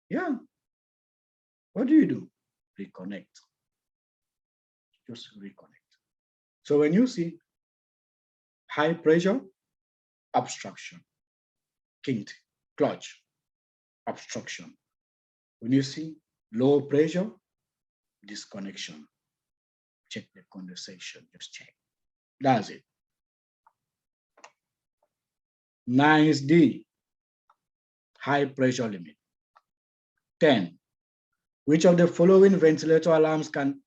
Yeah. What do? Reconnect. Just reconnect. So when you see high pressure, obstruction, kink, clutch, obstruction. When you see low pressure, disconnection, check the condensation, just check. That's it. 9 is D, high pressure limit. 10, which of the following ventilator alarms can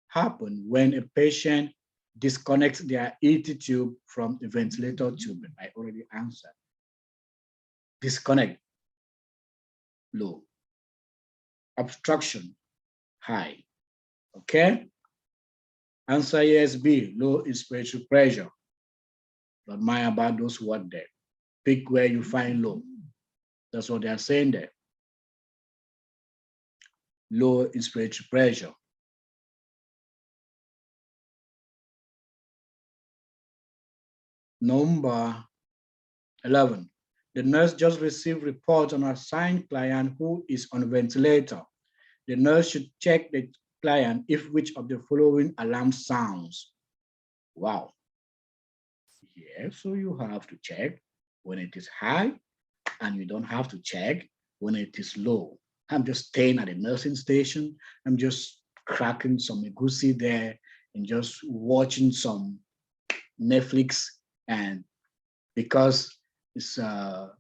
happen when a patient disconnects their ET tube from the ventilator tube? I already answered. Disconnect, low. Obstruction, high. Okay? Answer yes, B, low inspiratory pressure. Don't mind about those words there. Pick where you find low. That's what they are saying there. Low inspiratory pressure. Number 11. The nurse just received report on a assigned client who is on ventilator. The nurse should check the client if which of the following alarm sounds. Wow. Yeah, so you have to check when it is high, and you don't have to check when it is low. I'm just staying at the nursing station. I'm just cracking some egusi there and just watching some Netflix, and because it's a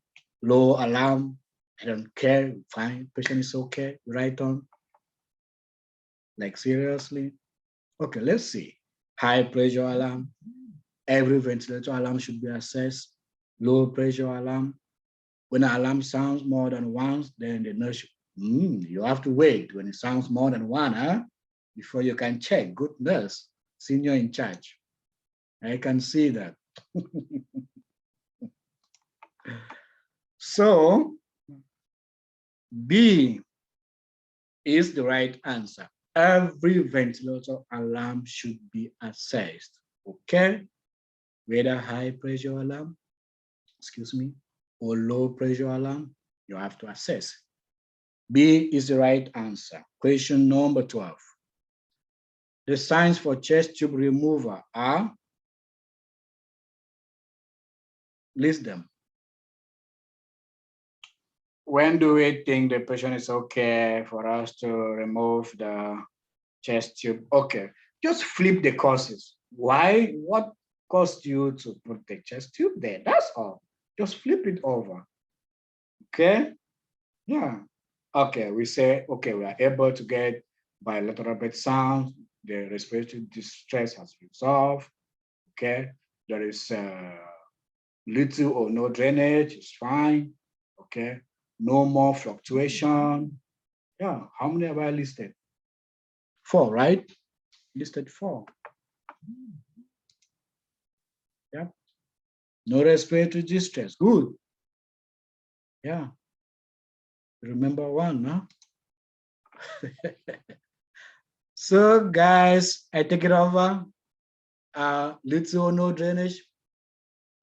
low alarm, I don't care, fine, patient is okay, right on. Like seriously? Okay, let's see. High pressure alarm, every ventilator alarm should be assessed. Low pressure alarm, when an alarm sounds more than once, then the nurse, you have to wait when it sounds more than one, huh? Before you can check. Good nurse, senior in charge. I can see that. So B is the right answer. Every ventilator alarm should be assessed, okay? Whether high pressure alarm, excuse me, or low pressure alarm, you have to assess. B is the right answer. Question number 12. The signs for chest tube removal are, list them. When do we think the patient is okay for us to remove the chest tube? Okay, just flip the causes. Why? What caused you to put the chest tube there? That's all. Just flip it over. Okay? Yeah. Okay, we say, okay, we are able to get bilateral bed sound. The respiratory distress has resolved. Okay, there is little or no drainage, it's fine. Okay, no more fluctuation. Yeah, how many have I listed? 4, right? Listed 4. Yeah, no respiratory distress, good. Yeah, remember 1, huh? So guys, I take it over. Little or no drainage,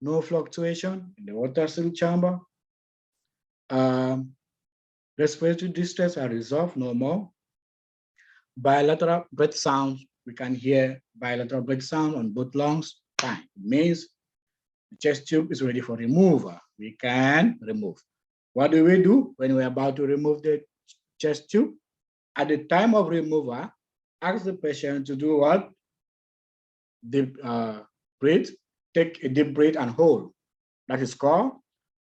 no fluctuation in the water-sealed chamber. Respiratory distress are resolved, no more. Bilateral breath sound, we can hear bilateral breath sound on both lungs, fine. It means the chest tube is ready for removal. We can remove. What do we do when we're about to remove the chest tube? At the time of removal, ask the patient to do what? Deep breathe, take a deep breath and hold. That is called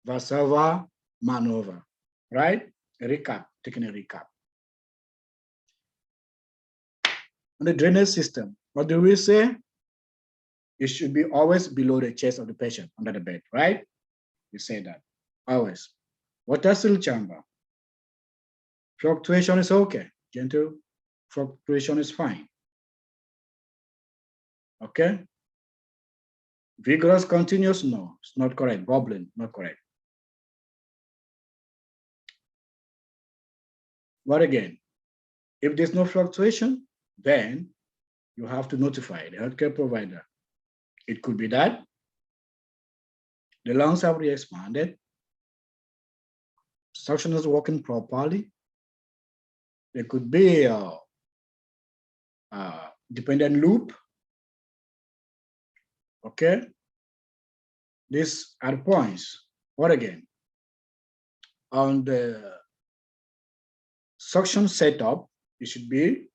Valsalva maneuver, right? A recap, taking a recap. On the drainage system, what do we say? It should be always below the chest of the patient under the bed, right? We say that, always. Water-sealed chamber. Fluctuation is okay, gentle. Fluctuation is fine. Okay? Vigorous, continuous, no, it's not correct. Bubbling, not correct. But again, if there's no fluctuation, then you have to notify the healthcare provider. It could be that the lungs have re-expanded, suction is working properly. There could be a dependent loop. Okay, these are points. What again? On the suction setup, it should be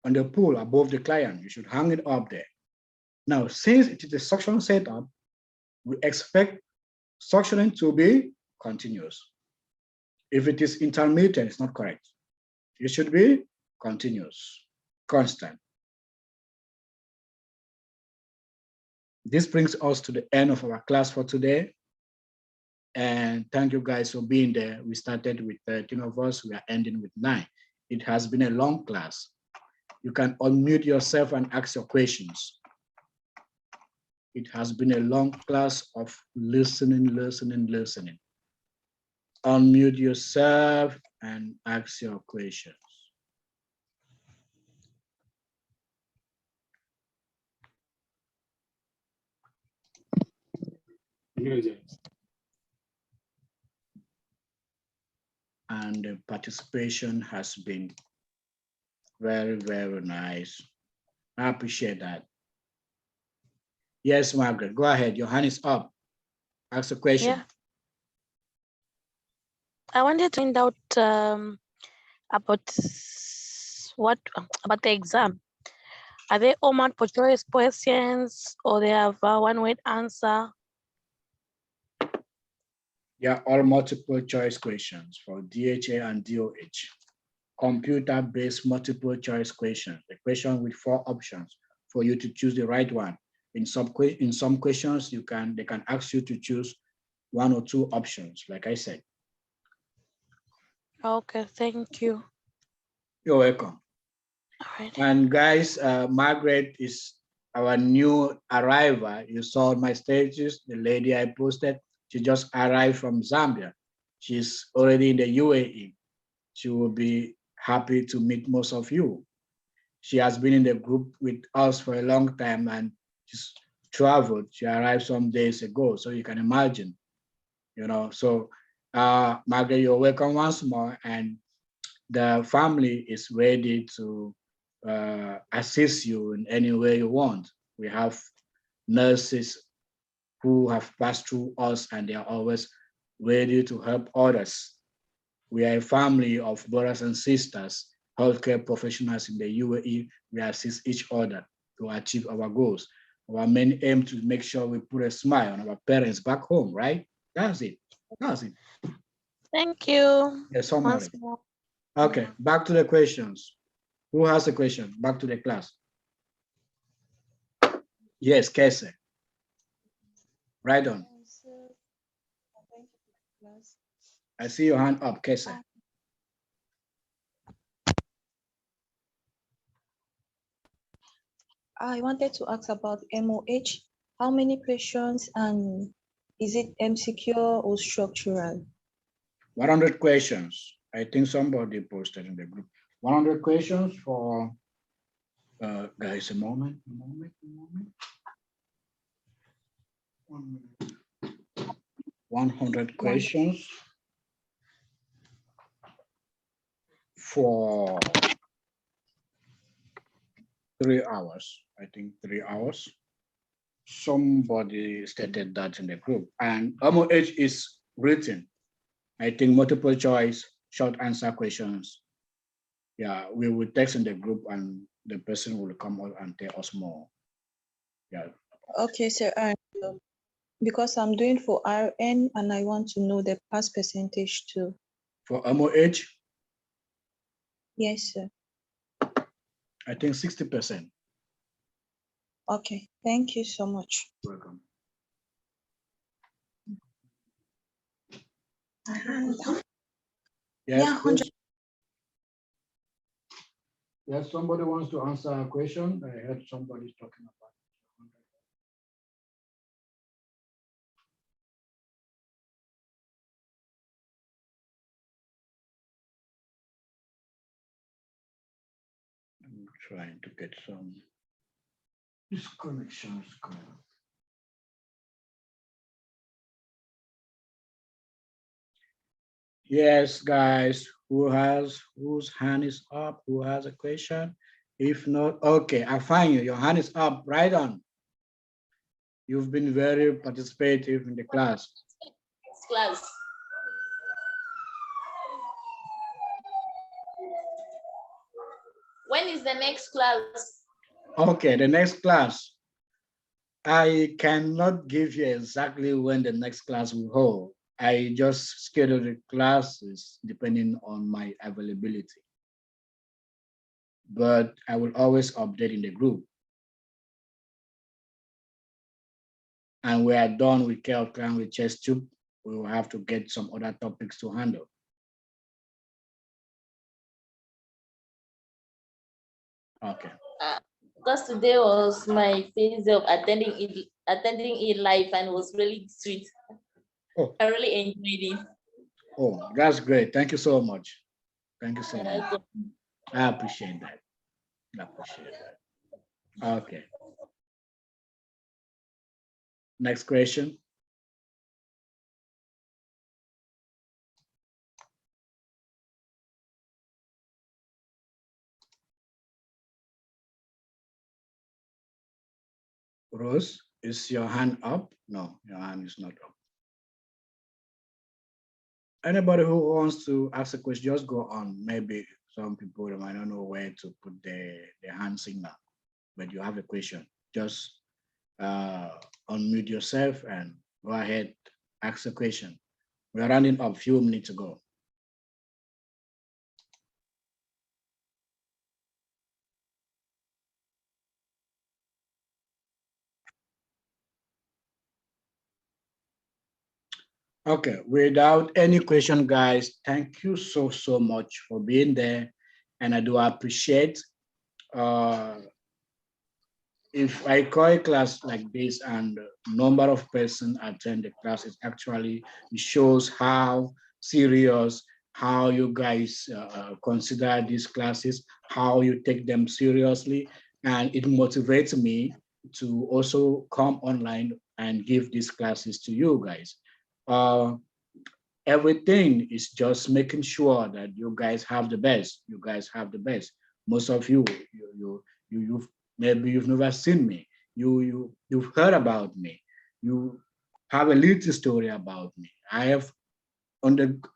on the pool above the client. You should hang it up there. Now, since it is a suction setup, we expect suctioning to be continuous. If it is intermittent, it's not correct. It should be continuous, constant. This brings us to the end of our class for today. And thank you guys for being there. We started with 13 of us. We are ending with 9. It has been a long class. You can unmute yourself and ask your questions. It has been a long class of listening. Unmute yourself and ask your questions. And the participation has been very, very nice. I appreciate that. Yes, Margaret, go ahead. Your hand is up. Ask a question. Yeah. I wanted to find out about about the exam. Are they all multiple choice questions or they have a one-word answer? Yeah, all multiple choice questions for DHA and DOH. Computer-based multiple choice questions, a question with 4 options for you to choose the right one. In some questions, they can ask you to choose 1 or 2 options, like I said. Okay, thank you. You're welcome. All right. And guys, Margaret is our new arrival. You saw my status, the lady I posted. She just arrived from Zambia. She's already in the UAE. She will be happy to meet most of you. She has been in the group with us for a long time and she's traveled. She arrived some days ago, so you can imagine, you know. So Margaret, you're welcome once more, and the family is ready to assist you in any way you want. We have nurses who have passed through us and they are always ready to help others. We are a family of brothers and sisters, healthcare professionals in the UAE. We assist each other to achieve our goals. Our main aim to make sure we put a smile on our parents back home, right? That's it. That's it. Thank you. A summary. Once more. Okay, back to the questions. Who has a question? Back to the class. Yes, Kese. Right on. I see your hand up, Kese. I wanted to ask about MOH. How many questions and is it MCQ or structural? 100 questions. I think somebody posted in the group. 100 questions for, guys, a moment. 100 questions for 3 hours. I think 3 hours. Somebody stated that in the group. And MOH is written. I think multiple choice, short answer questions. Yeah, we will text in the group and the person will come out and tell us more. Yeah. Okay, sir. Because I'm doing for RN and I want to know the pass percentage too. For MOH, Yes, sir. I think 60%. Okay, thank you so much. Welcome. Yes, Yeah, 100. Yes, somebody wants to answer a question. I heard somebody talking about it. I'm trying to get some disconnections going. Yes, guys, whose hand is up? Who has a question? If not, okay, I find you. Your hand is up. Right on. You've been very participative in the class. Class. When is the next class? Okay, the next class. I cannot give you exactly when the next class will hold. I just schedule the classes depending on my availability. But I will always update in the group. And we are done with care of client with chest tube. We will have to get some other topics to handle. Okay. Because today was my phase of attending it live and was really sweet. Oh. I really enjoyed it. Oh, that's great. Thank you so much. Thank you so much. Okay. I appreciate that. I appreciate that. Okay. Next question. Rose, is your hand up? No, your hand is not up. Anybody who wants to ask a question, just go on. Maybe some people might not know where to put their hand signal, but you have a question, just unmute yourself and go ahead, ask a question. We're running up a few minutes ago. Okay, without any question, guys, thank you so much for being there. And I do appreciate if I call a class like this and number of persons attend the class, it shows how serious, how you guys consider these classes, how you take them seriously. And it motivates me to also come online and give these classes to you guys. Everything is just making sure that you guys have the best. You guys have the best. Most of you've maybe you've never seen me. You've heard about me. You have a little story about me. I have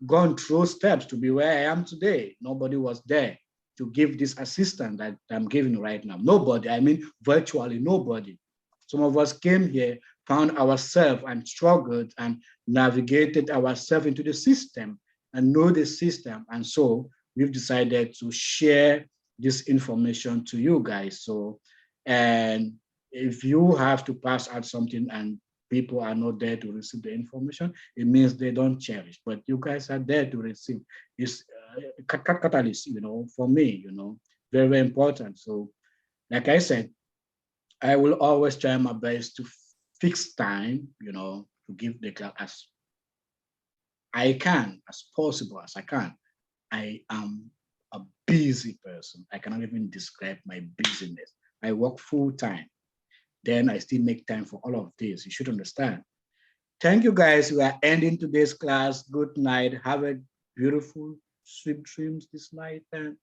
gone through steps to be where I am today. Nobody was there to give this assistance that I'm giving right now. Nobody, I mean virtually nobody. Some of us came here, found ourselves and struggled and navigated ourselves into the system and know the system. And so we've decided to share this information to you guys. So, and if you have to pass out something and people are not there to receive the information, it means they don't cherish, but you guys are there to receive. It's catalyst, for me, very, very important. So like I said, I will always try my best to fix time, to give the class as I can, as possible as I can. I am a busy person. I cannot even describe my busyness. I work full time. Then I still make time for all of this. You should understand. Thank you guys. We are ending today's class. Good night. Have a beautiful sweet dreams this night. And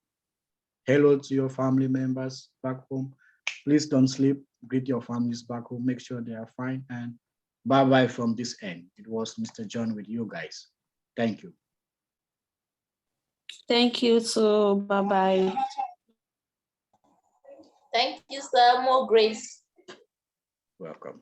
hello to your family members back home. Please don't sleep. Greet your families back home. Make sure they are fine. And bye-bye from this end. It was Mr. John with you guys. Thank you. Thank you, so bye-bye. Thank you, sir. More grace. Welcome.